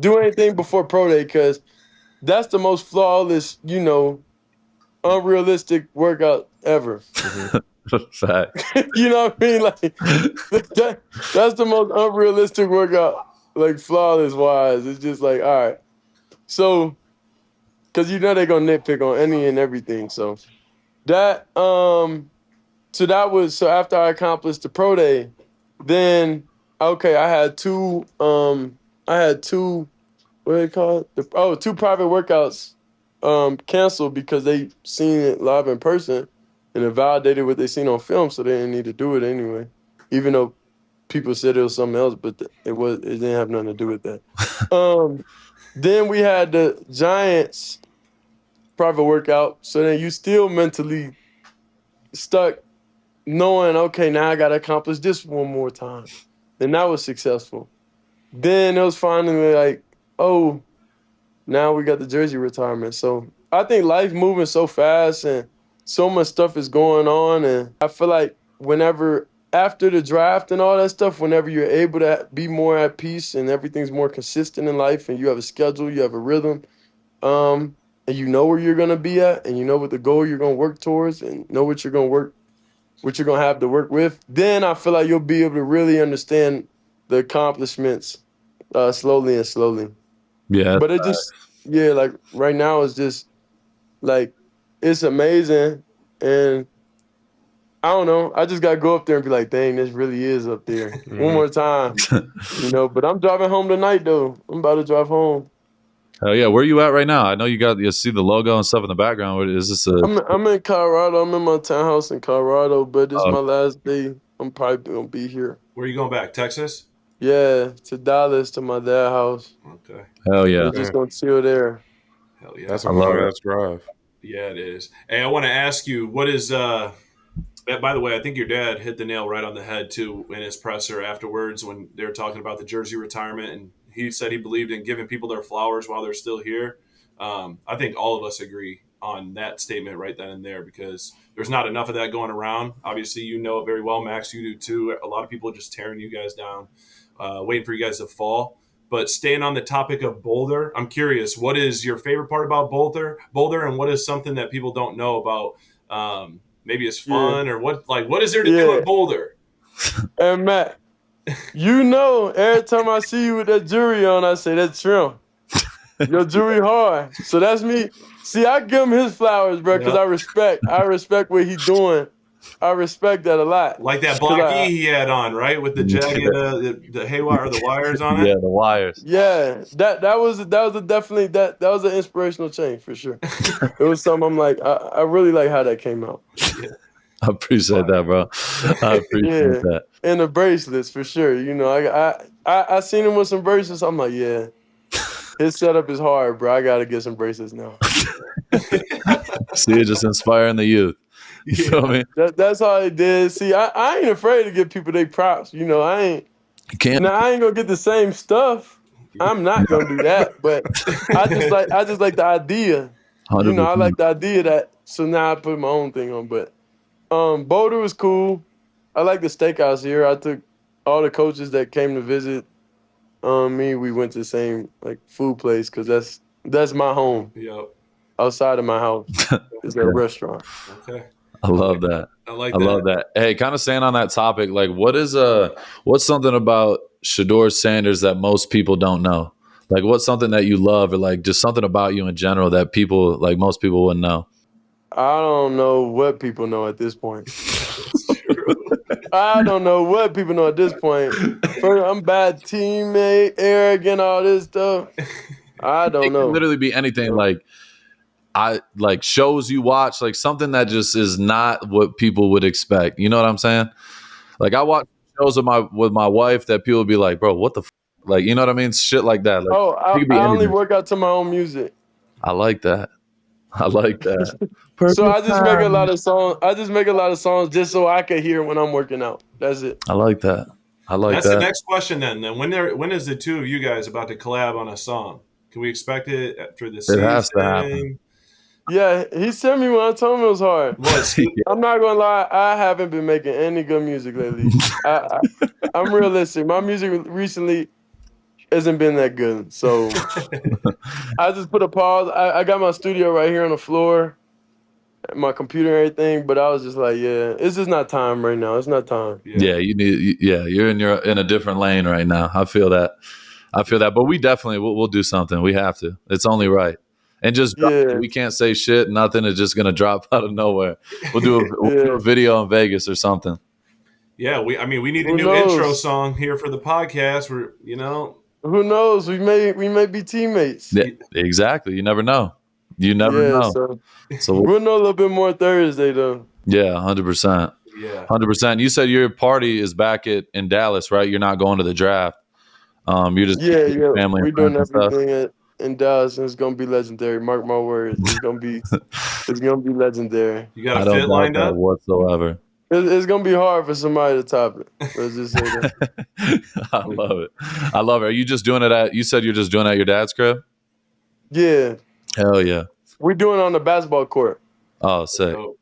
[SPEAKER 3] do anything before pro day, because that's the most flawless, unrealistic workout ever.
[SPEAKER 2] Fact.
[SPEAKER 3] You know what I mean? Like that's the most unrealistic workout, like flawless wise. It's just like, all right. So, because they're gonna nitpick on any and everything. So that so after I accomplished the pro day, then I had two what do they call it? Two private workouts canceled because they seen it live in person. and it validated what they seen on film, so they didn't need to do it anyway. Even though people said it was something else, but it didn't have nothing to do with that. Then we had the Giants private workout, so then you still mentally stuck knowing, okay, now I got to accomplish this one more time. Then that was successful. Then it was finally like, oh, now we got the jersey retirement. So I think life moving so fast and so much stuff is going on. And I feel like whenever, after the draft and all that stuff, whenever you're able to be more at peace and everything's more consistent in life and you have a schedule, you have a rhythm, and you know where you're going to be at and you know what the goal you're going to work towards and know what you're going to have to work with, then I feel like you'll be able to really understand the accomplishments slowly and slowly.
[SPEAKER 2] Yeah.
[SPEAKER 3] But it just, like right now it's just like, it's amazing. And I don't know, I just got to go up there and be like, dang, this really is up there. One more time, but I'm driving home tonight though. I'm about to drive home.
[SPEAKER 2] Hell yeah. Where are you at right now? I know you see the logo and stuff in the background. What is this?
[SPEAKER 3] I'm in Colorado. I'm in my townhouse in Colorado, but it's my last day. I'm probably going to be here.
[SPEAKER 4] Where are you going back? Texas?
[SPEAKER 3] Yeah, to Dallas, to my dad's house.
[SPEAKER 4] Okay.
[SPEAKER 2] Hell yeah.
[SPEAKER 3] We're just going to chill there.
[SPEAKER 4] Hell yeah.
[SPEAKER 5] That's a long-ass drive.
[SPEAKER 4] Yeah, it is. Hey, I want to ask you, what is by the way, I think your dad hit the nail right on the head too in his presser afterwards when they were talking about the jersey retirement, and he said he believed in giving people their flowers while they're still here. I think all of us agree on that statement right then and there, because there's not enough of that going around. Obviously, you know it very well, Max. You do too. A lot of people are just tearing you guys down, waiting for you guys to fall. But staying on the topic of Boulder, I'm curious, what is your favorite part about Boulder, and what is something that people don't know about? Maybe it's fun or what is there to do at Boulder?
[SPEAKER 3] And Matt, every time I see you with that jewelry on, I say, that's Trim. Your jewelry hard. So that's me. See, I give him his flowers, bro, because I respect what he's doing. I respect that a lot.
[SPEAKER 4] Like that blocky he had on, right? With the jagged, the haywire or the wires on it?
[SPEAKER 2] Yeah, the wires.
[SPEAKER 3] Yeah, that was definitely that was an inspirational change for sure. It was something I'm like, I really like how that came out.
[SPEAKER 4] Yeah.
[SPEAKER 2] I appreciate that, bro. I appreciate that.
[SPEAKER 3] And the bracelets for sure. I seen him with some bracelets. I'm like, yeah, his setup is hard, bro. I gotta get some bracelets now.
[SPEAKER 2] See, just inspiring the youth. You feel me?
[SPEAKER 3] That's all it did. See, I ain't afraid to give people their props. I ain't.
[SPEAKER 2] You can't.
[SPEAKER 3] Now I ain't gonna get the same stuff. I'm not gonna do that. But I just like the idea.
[SPEAKER 2] 100%.
[SPEAKER 3] I like the idea that. So now I put my own thing on. But Boulder was cool. I like the steakhouse here. I took all the coaches that came to visit me. We went to the same food place because that's my home.
[SPEAKER 4] Yep.
[SPEAKER 3] Outside of my house is that restaurant.
[SPEAKER 4] Okay.
[SPEAKER 2] I love that.
[SPEAKER 4] I love
[SPEAKER 2] that. Hey, kind of staying on that topic, what's something about Shedeur Sanders that most people don't know? Like, what's something that you love, or just something about you in general that people, most people wouldn't know?
[SPEAKER 3] I don't know what people know at this point. I don't know what people know at this point. First, I'm bad teammate, arrogant, all this stuff. I don't know.
[SPEAKER 2] It can literally be anything. Shows you watch, something that just is not what people would expect. You know what I'm saying? I watch shows with my wife that people would be like, bro, what the you know what I mean? Shit like that.
[SPEAKER 3] I only work out to my own music.
[SPEAKER 2] I like that.
[SPEAKER 3] So I just make a lot of songs. I just make a lot of songs just so I can hear when I'm working out. That's it.
[SPEAKER 2] I like that.
[SPEAKER 4] That's the next question then. Then when is the two of you guys about to collab on a song? Can we expect it after the season?
[SPEAKER 2] It has to happen.
[SPEAKER 3] Yeah, he sent me one. I told him it was hard. I'm not gonna lie, I haven't been making any good music lately. I'm realistic. My music recently hasn't been that good. So I just put a pause. I got my studio right here on the floor, my computer and everything, but I was just like, yeah, it's just not time right now. It's not time.
[SPEAKER 2] Yeah, you're in a different lane right now. I feel that. But we definitely we'll do something. We have to. It's only right. And just we can't say shit. Nothing is just gonna drop out of nowhere. We'll do a video in Vegas or something.
[SPEAKER 4] Yeah, we need a new intro song here for the podcast.
[SPEAKER 3] Who knows? We may be teammates.
[SPEAKER 2] Yeah, exactly. You never know. So
[SPEAKER 3] we'll know a little bit more Thursday though.
[SPEAKER 2] Yeah, 100%.
[SPEAKER 4] Yeah.
[SPEAKER 2] 100%. You said your party is back in Dallas, right? You're not going to the draft. You're just
[SPEAKER 3] Yeah,
[SPEAKER 2] with your family
[SPEAKER 3] we're
[SPEAKER 2] and friends
[SPEAKER 3] doing
[SPEAKER 2] and stuff.
[SPEAKER 3] everything in Dallas, and it's gonna be legendary. Mark my words, it's gonna be legendary.
[SPEAKER 4] You got
[SPEAKER 2] I
[SPEAKER 4] a
[SPEAKER 2] don't
[SPEAKER 4] fit
[SPEAKER 2] doubt
[SPEAKER 4] lined
[SPEAKER 2] that
[SPEAKER 4] up?
[SPEAKER 2] whatsoever.
[SPEAKER 3] It's gonna be hard for somebody to top it. Let's just say that.
[SPEAKER 2] I love it. I love it. Are you just doing it you said you're just doing it at your dad's crib?
[SPEAKER 3] Yeah,
[SPEAKER 2] Hell yeah.
[SPEAKER 3] we're doing it on the basketball court.
[SPEAKER 2] Oh, sick.
[SPEAKER 4] Dope.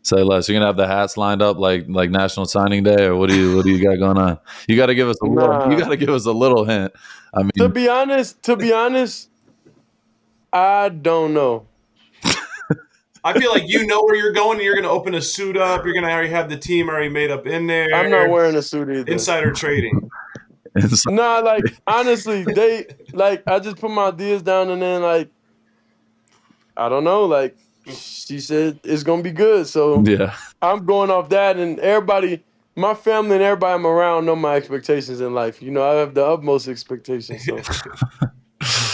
[SPEAKER 2] Say less. You're gonna have the hats lined up like National Signing Day, or what do you got going on? You got to give us a little. You
[SPEAKER 3] Nah.
[SPEAKER 2] got to give us a little hint. I mean,
[SPEAKER 3] To be honest, I don't know.
[SPEAKER 4] I feel like you know where you're going and you're going to open a suit up. You're going to already have the team already made up in there.
[SPEAKER 3] I'm not wearing a suit either.
[SPEAKER 4] Insider trading.
[SPEAKER 3] Nah, like honestly, I just put my ideas down and then like I don't know, like she said it's gonna be good. So
[SPEAKER 2] yeah,
[SPEAKER 3] I'm going off that, and everybody, my family and everybody I'm around know my expectations in life. You know, I have the utmost expectations. So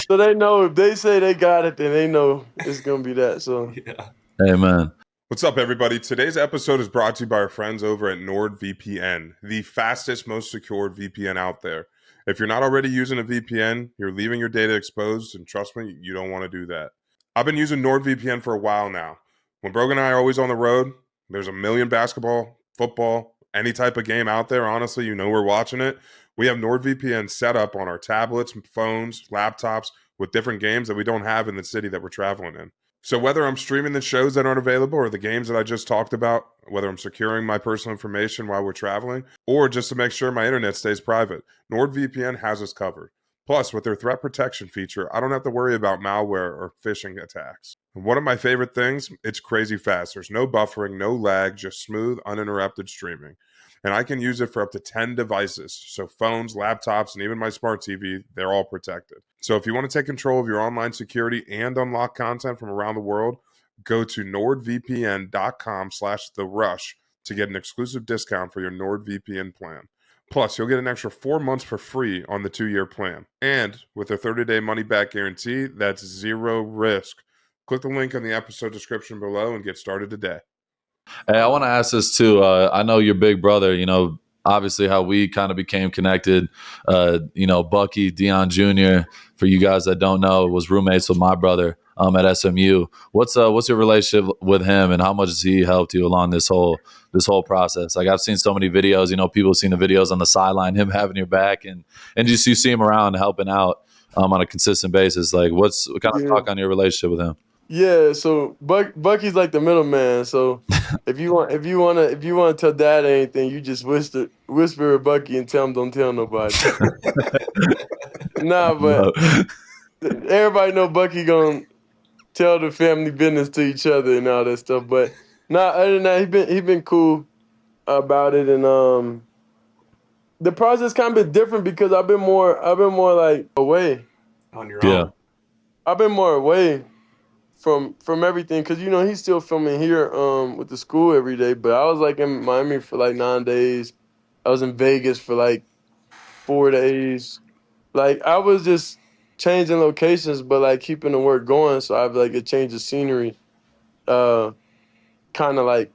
[SPEAKER 3] so they know if they say they got it, then they know it's gonna be that. So
[SPEAKER 4] Yeah.
[SPEAKER 2] amen.
[SPEAKER 5] What's up, everybody? Today's episode is brought to you by our friends over at NordVPN, the fastest, most secure VPN out there. If you're not already using a VPN, you're leaving your data exposed, and trust me, you don't want to do that. I've been using NordVPN for a while now. When Brogan and I are always on the road, there's a million basketball, football, any type of game out there. Honestly, you know we're watching it. We have NordVPN set up on our tablets, phones, laptops with different games that we don't have in the city that we're traveling in. So whether I'm streaming the shows that aren't available or the games that I just talked about, whether I'm securing my personal information while we're traveling, or just to make sure my internet stays private, NordVPN has us covered. Plus, with their threat protection feature, I don't have to worry about malware or phishing attacks. And one of my favorite things, it's crazy fast. There's no buffering, no lag, just smooth, uninterrupted streaming. And I can use it for up to 10 devices. So phones, laptops, and even my smart TV, they're all protected. So if you want to take control of your online security and unlock content from around the world, go to nordvpn.com/therush to get an exclusive discount for your NordVPN plan. Plus, you'll get an extra 4 months for free on the 2-year plan. And with a 30-day money-back guarantee, that's zero risk. Click the link in the episode description below and get started today.
[SPEAKER 2] Hey, I want to ask this too. I know your big brother. You know, obviously how we kind of became connected. You know, Bucky, Deion Jr. For you guys that don't know, was roommates with my brother at SMU. What's your relationship with him, and how much has he helped you along this whole process? Like, I've seen so many videos. You know, people have seen the videos on the sideline, him having your back, and just you see him around helping out on a consistent basis. Like, what kind of talk on your relationship with him?
[SPEAKER 3] yeah, so Bucky's like the middleman. So if you want to tell Dad anything, you just whisper to Bucky and tell him don't tell nobody. Nah, but everybody know Bucky gonna tell the family business to each other and all that stuff. But nah, other than that, he been cool about it, and the process kind of been different because I've been more like away.
[SPEAKER 4] On your own.
[SPEAKER 3] I've been more away from everything because you know he's still filming here with the school every day, but I was like in Miami for like 9 days. I was in Vegas for like 4 days. Like I was just changing locations, but like keeping the work going. So I've like a change of scenery, kind of like.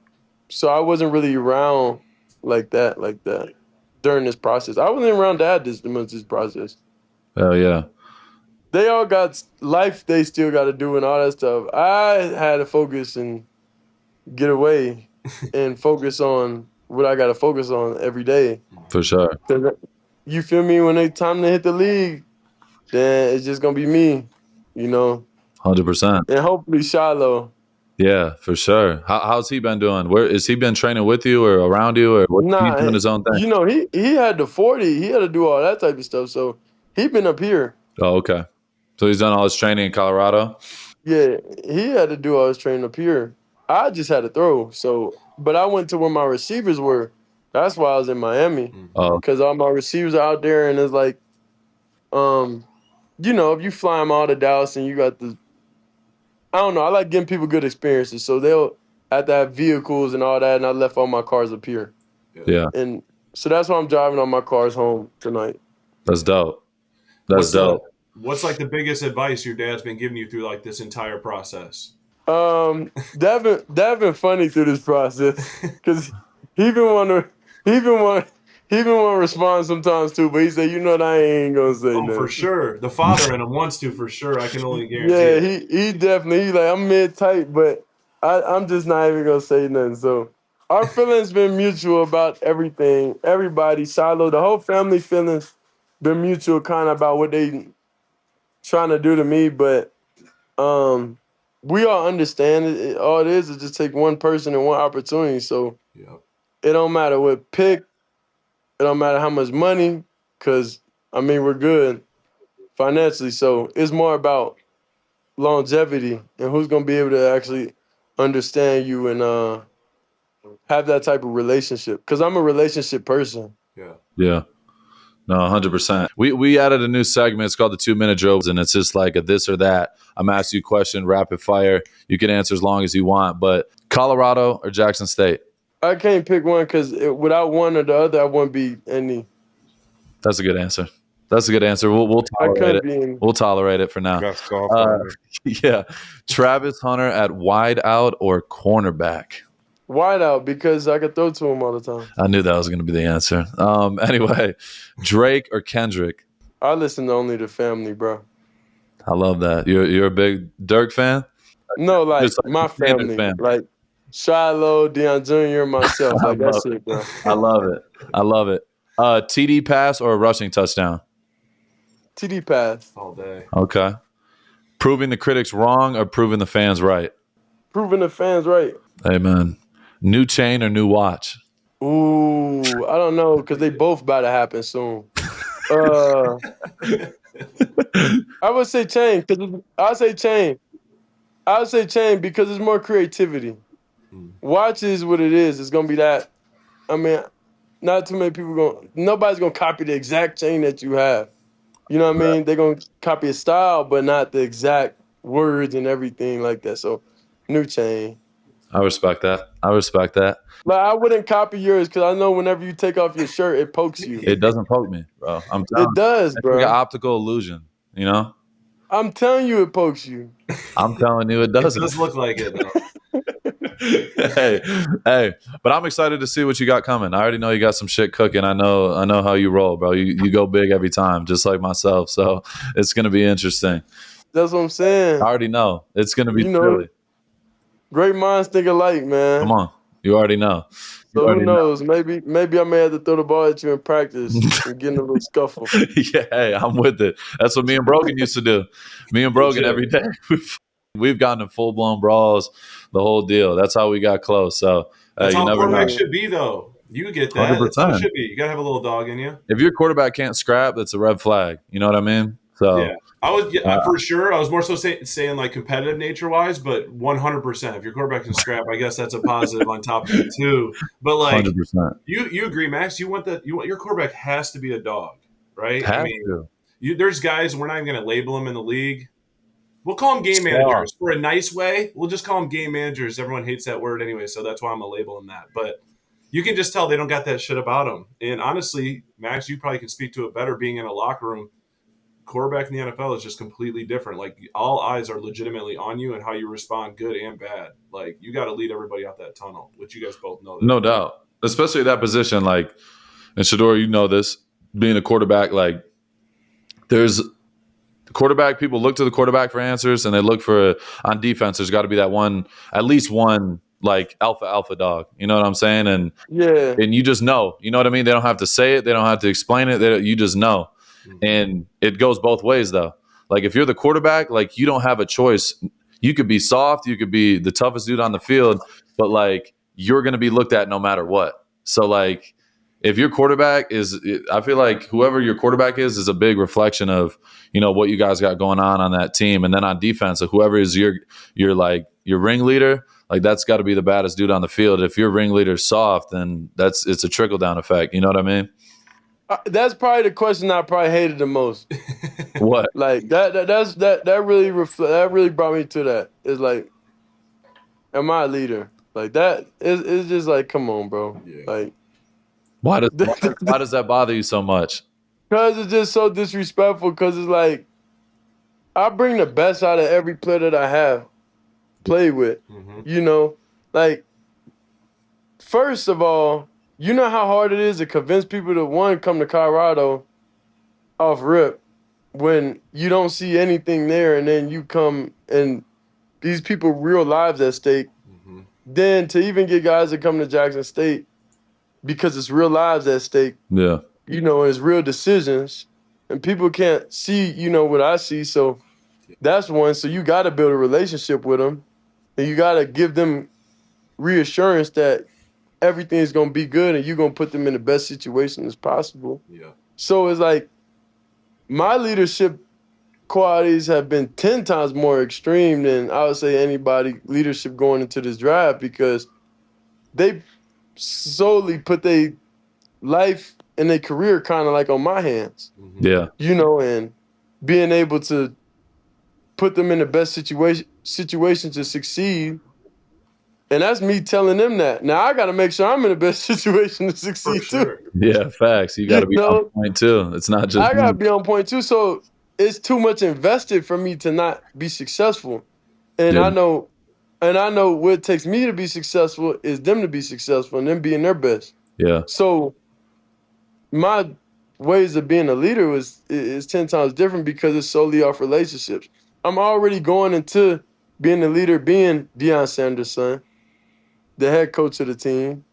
[SPEAKER 3] So I wasn't really around like that during this process. I wasn't around Dad this process.
[SPEAKER 2] Oh yeah.
[SPEAKER 3] They all got life they still got to do and all that stuff. I had to focus and get away and focus on what I got to focus on every day.
[SPEAKER 2] For sure.
[SPEAKER 3] You feel me? When it's time to hit the league, then it's just going to be me, you know.
[SPEAKER 2] 100%.
[SPEAKER 3] And hopefully Shiloh.
[SPEAKER 2] Yeah, for sure. How's he been doing? Where has he been training with you or around you, or what's he doing his own thing?
[SPEAKER 3] You know, he had the 40. He had to do all that type of stuff. So he been up here.
[SPEAKER 2] Oh, okay. So he's done all his training in Colorado?
[SPEAKER 3] Yeah, he had to do all his training up here. I just had to throw. So, but I went to where my receivers were. That's why I was in Miami. Because all my receivers are out there, and it's like, you know, if you fly them all to Dallas and you got I don't know. I like giving people good experiences. So they'll have to have vehicles and all that, and I left all my cars up here.
[SPEAKER 2] Yeah.
[SPEAKER 3] And so that's why I'm driving all my cars home tonight.
[SPEAKER 2] That's dope. That's dope.
[SPEAKER 4] What's like the biggest advice your dad's been giving you through like this entire process?
[SPEAKER 3] That been funny through this process because he been want to he been want he been want to respond sometimes too, but he said, "You know what, I ain't gonna say
[SPEAKER 4] Oh, for
[SPEAKER 3] nothing."
[SPEAKER 4] sure. The father in him wants to, for sure. I can only guarantee
[SPEAKER 3] Yeah,
[SPEAKER 4] it.
[SPEAKER 3] he definitely like I'm mid tight, but I'm just not even gonna say nothing. So our feelings been mutual about everything. Everybody, Shiloh, the whole family feelings been mutual kind of about what they trying to do to me, but we all understand it. All it is just take one person and one opportunity. So
[SPEAKER 4] Yep.
[SPEAKER 3] it don't matter what pick, it don't matter how much money, because I mean we're good financially. So it's more about longevity and who's gonna be able to actually understand you and have that type of relationship. Because I'm a relationship person.
[SPEAKER 4] Yeah.
[SPEAKER 2] Yeah. No, 100%. We added a new segment. It's called the 2-minute drill, and it's just like a this or that. I'm asking you a question, rapid fire. You can answer as long as you want. But Colorado or Jackson State?
[SPEAKER 3] I can't pick one because without one or the other, I wouldn't be any.
[SPEAKER 2] That's a good answer. That's a good answer. We'll
[SPEAKER 3] I
[SPEAKER 2] tolerate
[SPEAKER 3] couldn't
[SPEAKER 2] it.
[SPEAKER 3] be any.
[SPEAKER 2] We'll tolerate it for now.
[SPEAKER 5] Got soft
[SPEAKER 2] Uh,
[SPEAKER 5] on me.
[SPEAKER 2] yeah. Travis Hunter at wide out or cornerback?
[SPEAKER 3] Wide out because I could throw to him all the time.
[SPEAKER 2] I knew that was going to be the answer. Anyway, Drake or Kendrick?
[SPEAKER 3] I listen to only the family, bro.
[SPEAKER 2] I love that. You're a big Dirk fan?
[SPEAKER 3] No, like
[SPEAKER 2] Just like
[SPEAKER 3] my
[SPEAKER 2] a standard
[SPEAKER 3] family,
[SPEAKER 2] fan.
[SPEAKER 3] like Shiloh, Deion Jr., myself,
[SPEAKER 2] I
[SPEAKER 3] like
[SPEAKER 2] love
[SPEAKER 3] that's it, bro.
[SPEAKER 2] I love it. I love it. TD pass or a rushing touchdown?
[SPEAKER 3] TD pass,
[SPEAKER 4] All day.
[SPEAKER 2] Okay. Proving the critics wrong or proving the fans right?
[SPEAKER 3] proving the fans right.
[SPEAKER 2] Amen. New chain or new watch?
[SPEAKER 3] Ooh, I don't know because they both about to happen soon. Uh, I would say chain because I say chain. I would say chain because it's more creativity. Watch is what it is. It's gonna be that. I mean, not too many people nobody's gonna copy the exact chain that you have. You know what I mean? They're gonna copy a style, but not the exact words and everything like that. So, new chain.
[SPEAKER 2] I respect that. I respect that.
[SPEAKER 3] Like I wouldn't copy yours because I know whenever you take off your shirt, it pokes you.
[SPEAKER 2] It doesn't poke me, bro. I'm telling
[SPEAKER 3] It
[SPEAKER 2] you.
[SPEAKER 3] does,
[SPEAKER 2] It's like an
[SPEAKER 3] bro.
[SPEAKER 2] optical illusion, you know?
[SPEAKER 3] I'm telling you, it pokes you.
[SPEAKER 2] I'm telling you it
[SPEAKER 4] It
[SPEAKER 2] doesn't.
[SPEAKER 4] does look like it, though.
[SPEAKER 2] hey, but I'm excited to see what you got coming. I already know you got some shit cooking. I know how you roll, bro. You go big every time, just like myself. So it's gonna be interesting.
[SPEAKER 3] That's what I'm saying.
[SPEAKER 2] I already know it's gonna be
[SPEAKER 3] You know,
[SPEAKER 2] silly.
[SPEAKER 3] great minds think alike, man.
[SPEAKER 2] Come on, you already know. You
[SPEAKER 3] So who
[SPEAKER 2] already know.
[SPEAKER 3] knows? Maybe I may have to throw the ball at you in practice and get in a little scuffle.
[SPEAKER 2] Yeah, hey, I'm with it. That's what me and Brogan used to do. Me and Brogan every day. We've gotten in full blown brawls, the whole deal. That's how we got close. So
[SPEAKER 4] That's
[SPEAKER 2] you
[SPEAKER 4] how
[SPEAKER 2] never
[SPEAKER 4] quarterback
[SPEAKER 2] know.
[SPEAKER 4] should be, though. You get that. That's how it
[SPEAKER 2] 100%.
[SPEAKER 4] should be. You got to have a little dog in you.
[SPEAKER 2] If your quarterback can't scrap, that's a red flag. You know what I mean? So
[SPEAKER 4] Yeah. I was for sure. I was more so saying like competitive nature wise, but 100%. If your quarterback can scrap, I guess that's a positive on top of it too. But like
[SPEAKER 2] 100%.
[SPEAKER 4] you agree, Max? You want your quarterback has to be a dog, right? I
[SPEAKER 2] Have
[SPEAKER 4] mean,
[SPEAKER 2] to.
[SPEAKER 4] there's guys we're not even going to label them in the league. We'll call them game
[SPEAKER 2] Soft.
[SPEAKER 4] managers for a nice way. We'll just call them game managers. Everyone hates that word anyway, so that's why I'm gonna label them that. But you can just tell they don't got that shit about them. And honestly, Max, you probably can speak to it better. Being in a locker room, quarterback in the NFL is just completely different. Like all eyes are legitimately on you and how you respond, good and bad. Like you got to lead everybody out that tunnel, which you guys both know. That.
[SPEAKER 2] No doubt. Especially at that position, like, and Shedeur, you know this, being a quarterback, like, there's quarterback, people look to the quarterback for answers, and they look for, on defense, there's got to be that one, at least one, like, alpha dog. You know what I'm saying? And
[SPEAKER 3] Yeah.
[SPEAKER 2] you just know. You know what I mean? They don't have to say it. They don't have to explain it. You just know. And it goes both ways, though. Like, if you're the quarterback, like, you don't have a choice. You could be soft. You could be the toughest dude on the field. But, like, you're going to be looked at no matter what. So, like, if your quarterback is – I feel like whoever your quarterback is a big reflection of, you know, what you guys got going on that team. And then on defense, whoever is your ringleader, like, that's got to be the baddest dude on the field. If your ringleader's soft, then it's a trickle-down effect. You know what I mean?
[SPEAKER 3] That's probably the question I probably hated the most.
[SPEAKER 2] What?
[SPEAKER 3] Like that really brought me to that. It's like, am I a leader? Like that it's just like, come on, bro.
[SPEAKER 4] Yeah.
[SPEAKER 3] Like,
[SPEAKER 2] why does that bother you so much?
[SPEAKER 3] because it's just so disrespectful. Because it's like, I bring the best out of every player that I have. play with. You know, like, first of all, you know how hard it is to convince people to, one, come to Colorado off rip when you don't see anything there, and then you come and these people real lives at stake. Then to even get guys to come to Jackson State because it's real lives at stake.
[SPEAKER 2] Yeah.
[SPEAKER 3] You know, it's real decisions, and people can't see, you know, what I see. So that's one. So you got to build a relationship with them, and you got to give them reassurance that everything is going to be good and you're going to put them in the best situation as possible.
[SPEAKER 4] Yeah.
[SPEAKER 3] So it's like my leadership qualities have been 10 times more extreme than I would say anybody leadership going into this draft, because they solely put their life and their career kind of like on my hands.
[SPEAKER 2] Yeah.
[SPEAKER 3] You know, and being able to put them in the best situation to succeed. And that's me telling them that. Now I got to make sure I'm in the best situation to succeed too.
[SPEAKER 2] Yeah, facts. You got to be on point too. It's not just
[SPEAKER 3] I got to be on point too. So it's too much invested for me to not be successful. And I know what it takes me to be successful is them to be successful and them being their best.
[SPEAKER 2] Yeah.
[SPEAKER 3] So my ways of being a leader is 10 times different because it's solely off relationships. I'm already going into being a leader, being Deion Sanders' son, the head coach of the team.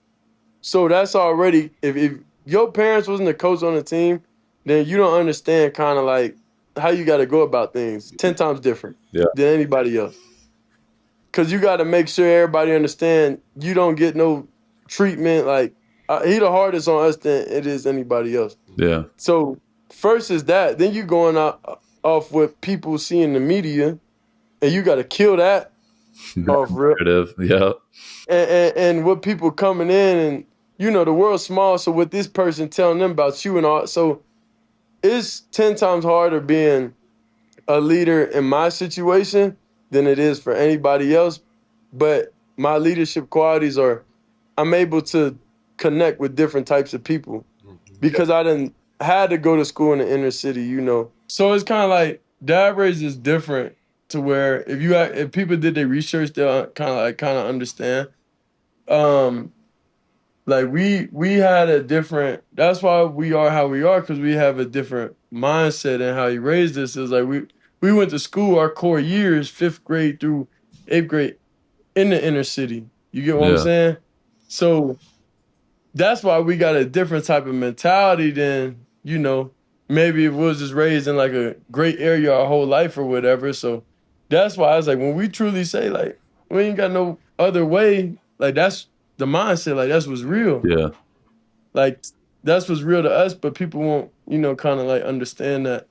[SPEAKER 3] So that's already, if your parents wasn't the coach on the team, then you don't understand kind of like how you got to go about things. 10 times different than anybody else. Because you got to make sure everybody understand you don't get no treatment. Like, he the hardest on us than it is anybody else.
[SPEAKER 2] Yeah.
[SPEAKER 3] So first is that. Then you going off what people see in the media, and you got to kill that off rip.
[SPEAKER 2] Yeah.
[SPEAKER 3] And what people coming in, and, you know, the world's small, so what this person telling them about you and all. So it's 10 times harder being a leader in my situation than it is for anybody else. But my leadership qualities are, I'm able to connect with different types of people because I done had to go to school in the inner city, you know. So it's kind of like Dad Raised is different to where if people did their research, they'll kind of understand. Like we had a different. That's why we are how we are, because we have a different mindset and how he raised us. Is like we went to school our core years, 5th grade through 8th grade, in the inner city. You get what I'm saying? So that's why we got a different type of mentality than, you know, maybe if we was just raised in like a great area our whole life or whatever. So that's why I was like, when we truly say like we ain't got no other way, like that's the mindset, like that's what's real.
[SPEAKER 2] Yeah.
[SPEAKER 3] Like that's what's real to us, but people won't, you know, kind of like understand that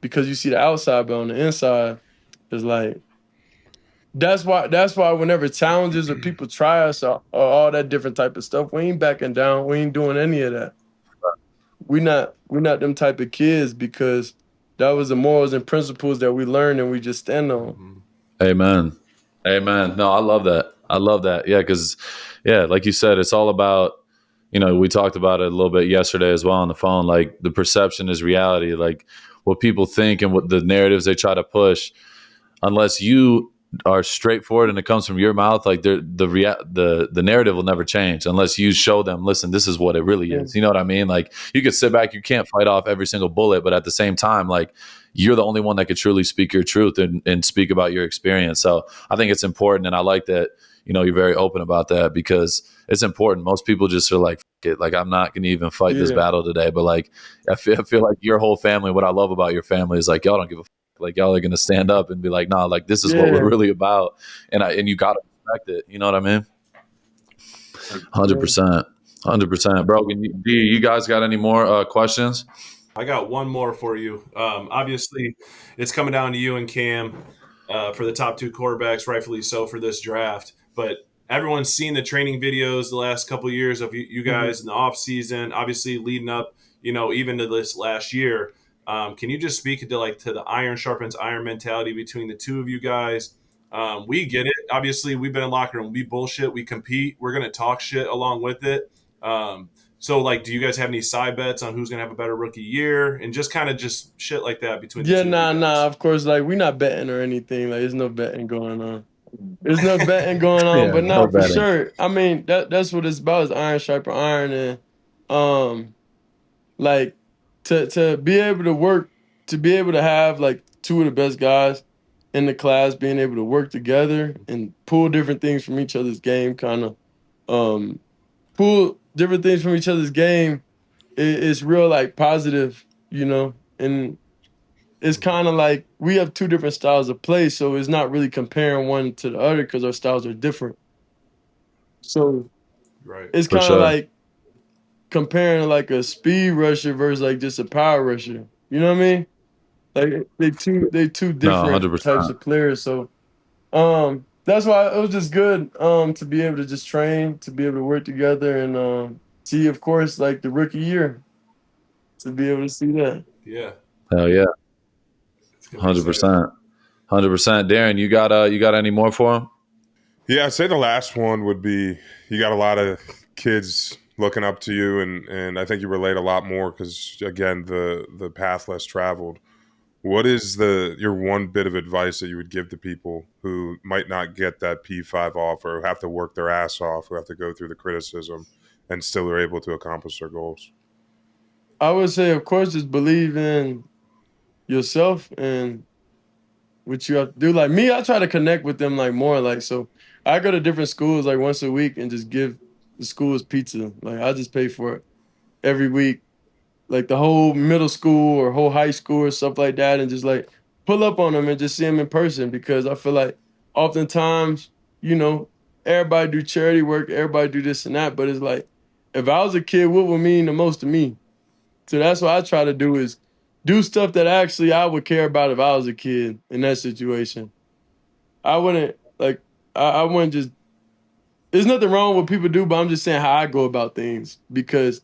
[SPEAKER 3] because you see the outside, but on the inside, it's like that's why whenever challenges or people try us or all that different type of stuff, we ain't backing down. We ain't doing any of that. We're not them type of kids, because that was the morals and principles that we learned and we just stand on.
[SPEAKER 2] Amen. No, I love that. Yeah, because like you said, it's all about, you know, we talked about it a little bit yesterday as well on the phone. Like the perception is reality. Like what people think and what the narratives they try to push, unless you are straightforward and it comes from your mouth, like the narrative will never change unless you show them, listen, this is what it really is. You know what I mean? Like you could sit back, you can't fight off every single bullet, but at the same time, like you're the only one that could truly speak your truth and speak about your experience. So I think it's important, and I like that, you know, you're very open about that, because it's important. Most people just are like, F it, like I'm not going to even fight this battle today. But like I feel like your whole family, what I love about your family is like y'all don't give a f. Like y'all are gonna stand up and be like, nah, like this is what we're really about, and you gotta respect it. You know what I mean? 100%, bro. You guys got any more questions?
[SPEAKER 4] I got one more for you. Obviously, it's coming down to you and Cam for the top 2 quarterbacks, rightfully so, for this draft. But everyone's seen the training videos the last couple of years of you guys in the off season, obviously leading up, you know, even to this last year. Can you just speak to the iron sharpens iron mentality between the two of you guys? We get it. Obviously, we've been in locker room. We bullshit. We compete. We're going to talk shit along with it. So, like, do you guys have any side bets on who's going to have a better rookie year? And just kind of just shit like that between the two of you guys?
[SPEAKER 3] Of course. Like, we're not betting or anything. Like, there's no betting going on. There's no betting going on,
[SPEAKER 2] Yeah,
[SPEAKER 3] but
[SPEAKER 2] no
[SPEAKER 3] now for
[SPEAKER 2] betting.
[SPEAKER 3] sure. I mean, that's what it's about is iron sharper iron, and like to be able to work, to be able to have like two of the best guys in the class being able to work together and pull different things from each other's game, kind of pull different things from each other's game is real like positive, and it's kind of like we have two different styles of play, so it's not really comparing one to the other because our styles are different. So
[SPEAKER 4] Right.
[SPEAKER 3] it's
[SPEAKER 2] For
[SPEAKER 3] kind of
[SPEAKER 2] sure.
[SPEAKER 3] like comparing like a speed rusher versus like just a power rusher. You know what I mean? Like they two
[SPEAKER 2] No,
[SPEAKER 3] different
[SPEAKER 2] 100%.
[SPEAKER 3] types of players. So that's why it was just good to be able to just train, to be able to work together and see of course like the rookie year, to be able to see that.
[SPEAKER 4] Yeah.
[SPEAKER 2] Hell yeah,
[SPEAKER 4] It's gonna be exciting.
[SPEAKER 2] 100%. 100%. Darren, you got any more for him?
[SPEAKER 5] Yeah, I'd say the last one would be you got a lot of kids looking up to you, and I think you relate a lot more because again the path less traveled. What is your one bit of advice that you would give to people who might not get that P5 offer, who have to work their ass off, who have to go through the criticism, and still are able to accomplish their goals?
[SPEAKER 3] I would say of course just believe in yourself and what you have to do. Like me, I try to connect with them like more. Like so I go to different schools like once a week and just give the schools pizza. Like I just pay for it every week. Like the whole middle school or whole high school or stuff like that, and just like pull up on them and just see them in person because I feel like oftentimes, everybody do charity work, everybody do this and that, but it's like if I was a kid, what would mean the most to me? So that's what I try to do is do stuff that actually I would care about if I was a kid in that situation. I wouldn't like I wouldn't just there's nothing wrong with what people do, but I'm just saying how I go about things because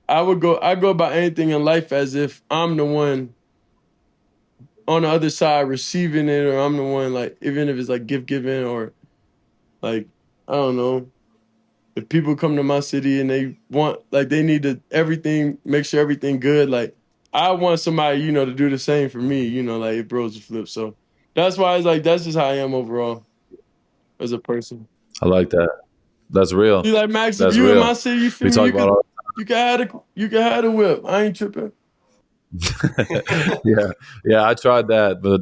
[SPEAKER 3] I go about anything in life as if I'm the one on the other side receiving it, or I'm the one like even if it's like gift giving or like I don't know. If people come to my city and they want like they need to everything, make sure everything good, like I want somebody, to do the same for me, like it bros a flip. So that's why it's like that's just how I am overall as a person.
[SPEAKER 2] I like that. That's real.
[SPEAKER 3] You like Max, if
[SPEAKER 2] That's
[SPEAKER 3] you in my
[SPEAKER 2] real.
[SPEAKER 3] city, you
[SPEAKER 2] We
[SPEAKER 3] feel me,
[SPEAKER 2] talk about all.
[SPEAKER 3] you can have a whip. I ain't tripping.
[SPEAKER 2] Yeah. I tried that, but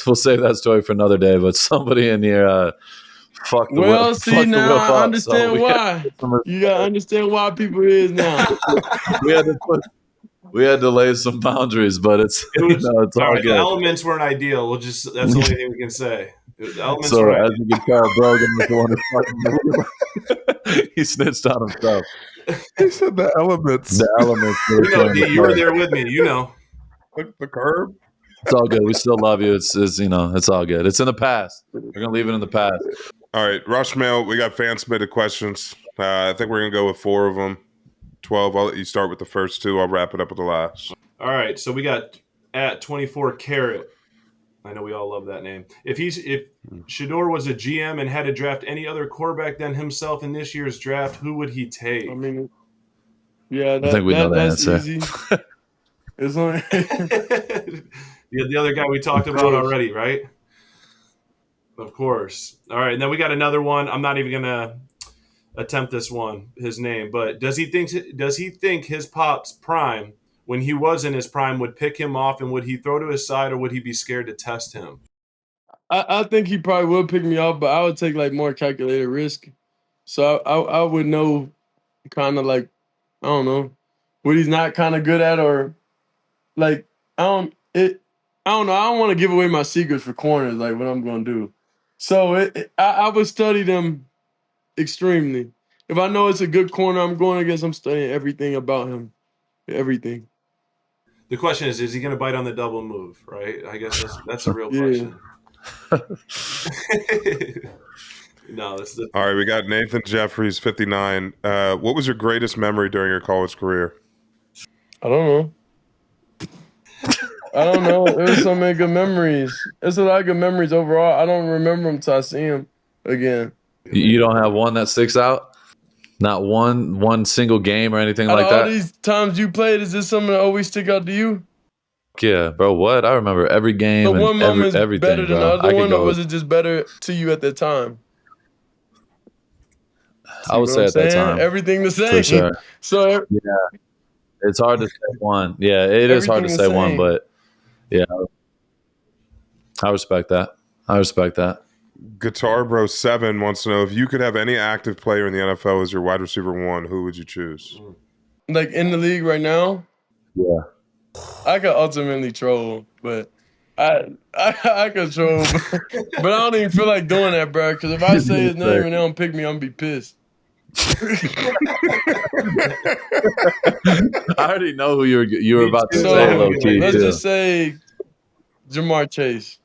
[SPEAKER 2] we'll save that story for another day. But somebody in here fucked the whip,
[SPEAKER 3] Well, see
[SPEAKER 2] fucked the
[SPEAKER 3] now
[SPEAKER 2] whip
[SPEAKER 3] I
[SPEAKER 2] up. So
[SPEAKER 3] understand why. You gotta understand why people is now.
[SPEAKER 2] we had to we had to lay some boundaries, but it's
[SPEAKER 4] It was
[SPEAKER 2] it's
[SPEAKER 4] all
[SPEAKER 2] all
[SPEAKER 4] right. The
[SPEAKER 2] good.
[SPEAKER 4] elements weren't ideal. That's the only thing we can say. The elements
[SPEAKER 2] So
[SPEAKER 4] weren't
[SPEAKER 2] as you can tell, Brogan was the one who fucking he snitched on himself.
[SPEAKER 5] He said the elements,
[SPEAKER 2] The elements were
[SPEAKER 4] ideal.
[SPEAKER 2] playing the
[SPEAKER 4] D, you were
[SPEAKER 2] part.
[SPEAKER 4] there with me.
[SPEAKER 5] the curb.
[SPEAKER 2] It's all good. We still love you. It's it's all good. It's in the past. We're gonna leave it in the past.
[SPEAKER 5] All right, Rush Mail. We got fan submitted questions. I think we're gonna go with 4 of them. 12. I'll let you start with the first 2. I'll wrap it up with the last.
[SPEAKER 4] All right. So we got at 24 Carat. I know we all love that name. If Shedeur was a GM and had to draft any other quarterback than himself in this year's draft, who would he take?
[SPEAKER 3] I mean, yeah,
[SPEAKER 2] I think we know the
[SPEAKER 3] that's
[SPEAKER 2] answer.
[SPEAKER 3] easy. It's only
[SPEAKER 4] The other guy we talked about already, right? Of course. All right, and then we got another one. I'm not even gonna attempt this one, his name, but does he think his pop's prime, when he was in his prime, would pick him off, and would he throw to his side, or would he be scared to test him?
[SPEAKER 3] I think he probably would pick me off, but I would take like more calculated risk. So I would know kind of like I don't know what he's not kind of good at, or like I don't know. I don't want to give away my secrets for corners, like what I'm gonna do. So I would study them extremely. If I know it's a good corner I'm going against, I'm studying everything about him, everything.
[SPEAKER 4] The question is he going to bite on the double move, right? I guess that's a real
[SPEAKER 3] Yeah.
[SPEAKER 4] question. No, this is
[SPEAKER 5] All right, we got Nathan Jeffries, 59. What was your greatest memory during your college career?
[SPEAKER 3] I don't know. I don't know. There's so many good memories. There's a lot of good memories overall. I don't remember them till I see him again.
[SPEAKER 2] You don't have one that sticks out? Not one single game or anything
[SPEAKER 3] Out
[SPEAKER 2] like
[SPEAKER 3] of all
[SPEAKER 2] that?
[SPEAKER 3] these times you played, is this something that always stick out to you?
[SPEAKER 2] Yeah, bro. What? I remember every game
[SPEAKER 3] So
[SPEAKER 2] and
[SPEAKER 3] one moment's
[SPEAKER 2] everything,
[SPEAKER 3] better than the
[SPEAKER 2] bro.
[SPEAKER 3] other
[SPEAKER 2] I could
[SPEAKER 3] one, or
[SPEAKER 2] go.
[SPEAKER 3] was it just better to you at the time?
[SPEAKER 2] I
[SPEAKER 3] See
[SPEAKER 2] would
[SPEAKER 3] what
[SPEAKER 2] say
[SPEAKER 3] I'm
[SPEAKER 2] at that
[SPEAKER 3] saying?
[SPEAKER 2] time
[SPEAKER 3] Everything the
[SPEAKER 2] for
[SPEAKER 3] same.
[SPEAKER 2] sure.
[SPEAKER 3] So
[SPEAKER 2] Yeah, it's hard to say one. Yeah, it is hard
[SPEAKER 3] everything
[SPEAKER 2] to
[SPEAKER 3] the
[SPEAKER 2] say one,
[SPEAKER 3] same.
[SPEAKER 2] but yeah, I respect that. I respect that.
[SPEAKER 5] Guitar Bro 7 wants to know if you could have any active player in the NFL as your wide receiver 1, who would you choose?
[SPEAKER 3] Like in the league right now,
[SPEAKER 2] Yeah.
[SPEAKER 3] I could ultimately troll, but I could troll, but I don't even feel like doing that, bro. Because if I say his name and they don't pick me, I'm gonna be pissed.
[SPEAKER 2] I already know who you were
[SPEAKER 4] Me
[SPEAKER 2] about to
[SPEAKER 4] too.
[SPEAKER 2] say,
[SPEAKER 3] So
[SPEAKER 2] low key
[SPEAKER 3] let's
[SPEAKER 2] too.
[SPEAKER 3] just say Jamar Chase.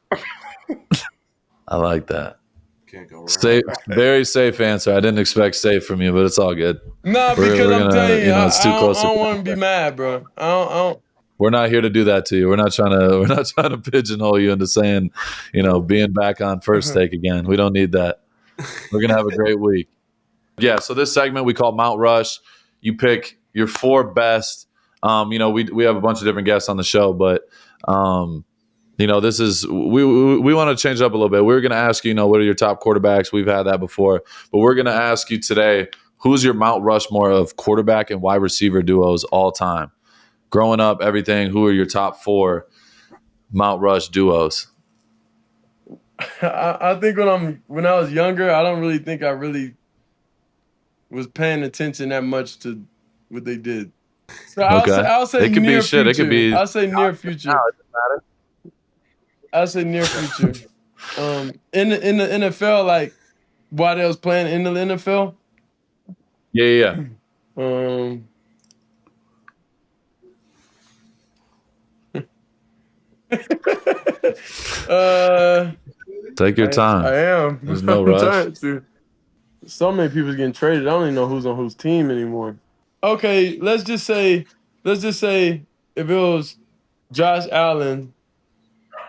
[SPEAKER 2] I like that.
[SPEAKER 4] Can't go wrong.
[SPEAKER 2] Safe, very safe answer. I didn't expect safe from you, but it's all good.
[SPEAKER 3] Nah,
[SPEAKER 2] We're
[SPEAKER 3] because I'm
[SPEAKER 2] gonna,
[SPEAKER 3] telling you,
[SPEAKER 2] it's too
[SPEAKER 3] I
[SPEAKER 2] close.
[SPEAKER 3] don't want to be mad, bro. I don't.
[SPEAKER 2] We're not here to do that to you. We're not trying to pigeonhole you into saying, being back on first take again. We don't need that. We're gonna have a great week. Yeah. So this segment we call Mount Rush. You pick your 4 best. We have a bunch of different guests on the show, but this is we want to change it up a little bit. We're gonna ask you, what are your top quarterbacks? We've had that before, but we're gonna ask you today, who's your Mount Rushmore of quarterback and wide receiver duos all time? Growing up, everything. Who are your top 4 Mount Rush duos?
[SPEAKER 3] I think when I was younger, I don't really think I really was paying attention that much to what they did. So I'll say
[SPEAKER 2] It could
[SPEAKER 3] near
[SPEAKER 2] be shit.
[SPEAKER 3] future.
[SPEAKER 2] It could be.
[SPEAKER 3] I'll say near future.
[SPEAKER 2] No, it doesn't matter.
[SPEAKER 3] I'll say near future. In the NFL, like while they was playing in the NFL.
[SPEAKER 2] Yeah. Take your time.
[SPEAKER 3] I am.
[SPEAKER 2] There's no
[SPEAKER 3] I'm
[SPEAKER 2] rush.
[SPEAKER 3] trying to. So many people's getting traded. I don't even know who's on whose team anymore. Okay, let's just say if it was Josh Allen,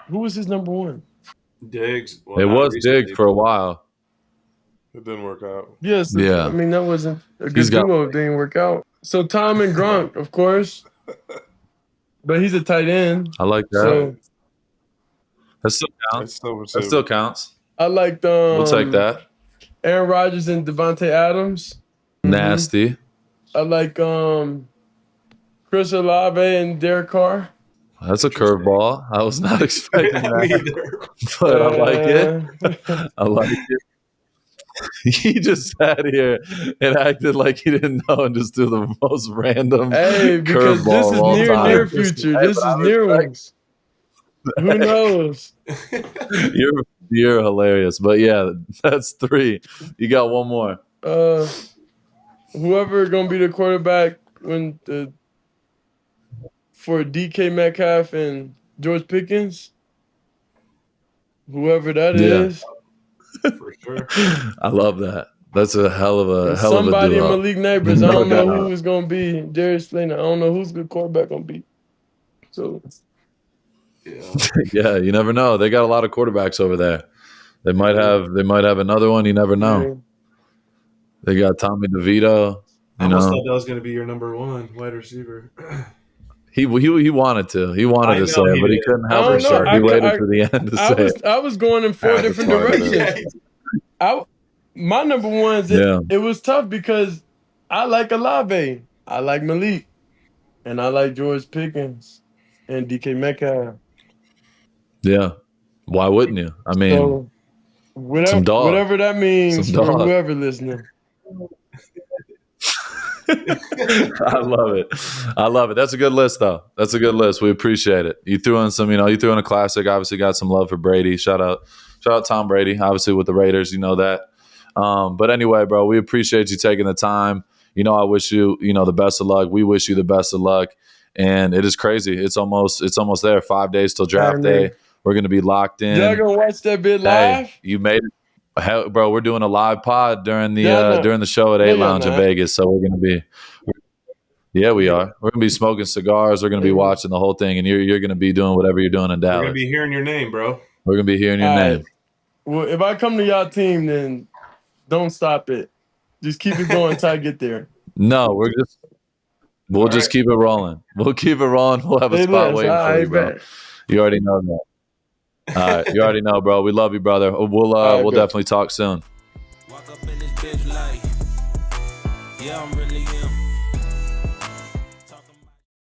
[SPEAKER 3] who was his number 1?
[SPEAKER 4] Diggs. Well,
[SPEAKER 2] It
[SPEAKER 4] not
[SPEAKER 2] was
[SPEAKER 4] recently,
[SPEAKER 2] Diggs for a while.
[SPEAKER 5] It didn't work out.
[SPEAKER 3] Yes.
[SPEAKER 2] Yeah.
[SPEAKER 3] I mean, that wasn't a
[SPEAKER 2] He's
[SPEAKER 3] good
[SPEAKER 2] got-
[SPEAKER 3] duo. It didn't work out. So Tom and Gronk, of course. But he's a tight end.
[SPEAKER 2] I like that.
[SPEAKER 3] So
[SPEAKER 2] That still
[SPEAKER 5] I
[SPEAKER 2] counts.
[SPEAKER 5] still
[SPEAKER 2] That still counts.
[SPEAKER 3] I liked
[SPEAKER 2] We'll take that.
[SPEAKER 3] Aaron Rodgers and Devontae Adams.
[SPEAKER 2] Nasty.
[SPEAKER 3] I like Chris Olave and Derek Carr.
[SPEAKER 2] That's a curveball. I was not expecting
[SPEAKER 4] Me
[SPEAKER 2] that,
[SPEAKER 4] either.
[SPEAKER 2] but I like it. I like it. He just sat here and acted like he didn't know and just threw the most random
[SPEAKER 3] Hey, because
[SPEAKER 2] curveball
[SPEAKER 3] this
[SPEAKER 2] of
[SPEAKER 3] is
[SPEAKER 2] all
[SPEAKER 3] near
[SPEAKER 2] time.
[SPEAKER 3] future.
[SPEAKER 2] Hey,
[SPEAKER 3] This
[SPEAKER 2] but
[SPEAKER 3] is
[SPEAKER 2] I
[SPEAKER 3] near
[SPEAKER 2] respect
[SPEAKER 3] ones. Who knows?
[SPEAKER 2] You're hilarious. But yeah, that's 3. You got one more.
[SPEAKER 3] Whoever gonna be the quarterback for DK Metcalf and George Pickens, whoever that is.
[SPEAKER 4] For sure.
[SPEAKER 2] I love that. That's a hell of a
[SPEAKER 3] Somebody in
[SPEAKER 2] duo.
[SPEAKER 3] Malik Neighbors. I
[SPEAKER 2] No
[SPEAKER 3] don't know
[SPEAKER 2] doubt.
[SPEAKER 3] who is gonna be. Darius Slayton. I don't know who's the quarterback gonna be. So
[SPEAKER 4] Yeah.
[SPEAKER 2] Yeah, you never know. They got a lot of quarterbacks over there. They might have another one. You never know.
[SPEAKER 3] yeah.
[SPEAKER 2] They got Tommy DeVito.
[SPEAKER 4] I almost thought that was going to be your number 1 wide receiver.
[SPEAKER 2] He wanted to. He wanted
[SPEAKER 4] I
[SPEAKER 2] to
[SPEAKER 4] know
[SPEAKER 2] say it,
[SPEAKER 4] he
[SPEAKER 2] but he
[SPEAKER 4] did.
[SPEAKER 2] couldn't
[SPEAKER 3] I
[SPEAKER 2] help
[SPEAKER 3] don't know.
[SPEAKER 2] himself. He
[SPEAKER 3] I-
[SPEAKER 2] waited
[SPEAKER 3] I-
[SPEAKER 2] to the end to say it.
[SPEAKER 3] I was going in 4
[SPEAKER 5] At the
[SPEAKER 3] different
[SPEAKER 5] time,
[SPEAKER 3] directions. My number ones. It was tough because I like Olave, I like Malik, and I like George Pickens and DK Metcalf.
[SPEAKER 2] Yeah. Why wouldn't you? I mean,
[SPEAKER 3] So
[SPEAKER 2] some dog.
[SPEAKER 3] whatever that means
[SPEAKER 2] Some
[SPEAKER 3] for
[SPEAKER 2] dog.
[SPEAKER 3] whoever listening.
[SPEAKER 2] I love it. I love it. That's a good list, though. That's a good list. We appreciate it. You threw in some, you threw in a classic. Obviously, got some love for Brady. Shout out Tom Brady. Obviously, with the Raiders, you know that. But anyway, bro, we appreciate you taking the time. I wish you, the best of luck. We wish you the best of luck. And it is crazy. It's almost there. 5 days till draft day. We're gonna be locked in.
[SPEAKER 3] Y'all gonna watch that bit live?
[SPEAKER 2] Hey, you made it. Hell, bro, we're doing a live pod during the
[SPEAKER 3] Yeah, I know.
[SPEAKER 2] during the show at
[SPEAKER 3] No,
[SPEAKER 2] 8
[SPEAKER 3] you're
[SPEAKER 2] Lounge in
[SPEAKER 3] not.
[SPEAKER 2] Vegas. So we're gonna be, yeah, we are. We're gonna be smoking cigars. We're gonna be watching the whole thing, and you're gonna be doing whatever you're doing in
[SPEAKER 4] We're
[SPEAKER 2] Dallas.
[SPEAKER 4] going to be hearing your name, bro.
[SPEAKER 2] We're gonna be hearing your
[SPEAKER 3] All
[SPEAKER 2] name.
[SPEAKER 3] right. Well, if I come to y'all team, then don't stop it. Just keep it going until I get there.
[SPEAKER 2] No, we're just We'll
[SPEAKER 4] All
[SPEAKER 2] just
[SPEAKER 4] right.
[SPEAKER 2] keep it rolling. We'll keep it rolling. We'll have a
[SPEAKER 3] Say
[SPEAKER 2] spot
[SPEAKER 3] less.
[SPEAKER 2] waiting for
[SPEAKER 3] I
[SPEAKER 2] you, bro.
[SPEAKER 3] bet.
[SPEAKER 2] You already know that. All right, you already know, bro. We love you, brother. We'll
[SPEAKER 3] I
[SPEAKER 2] we'll
[SPEAKER 3] bet.
[SPEAKER 2] definitely talk soon.
[SPEAKER 1] Walk up in this bitch like, yeah, I'm really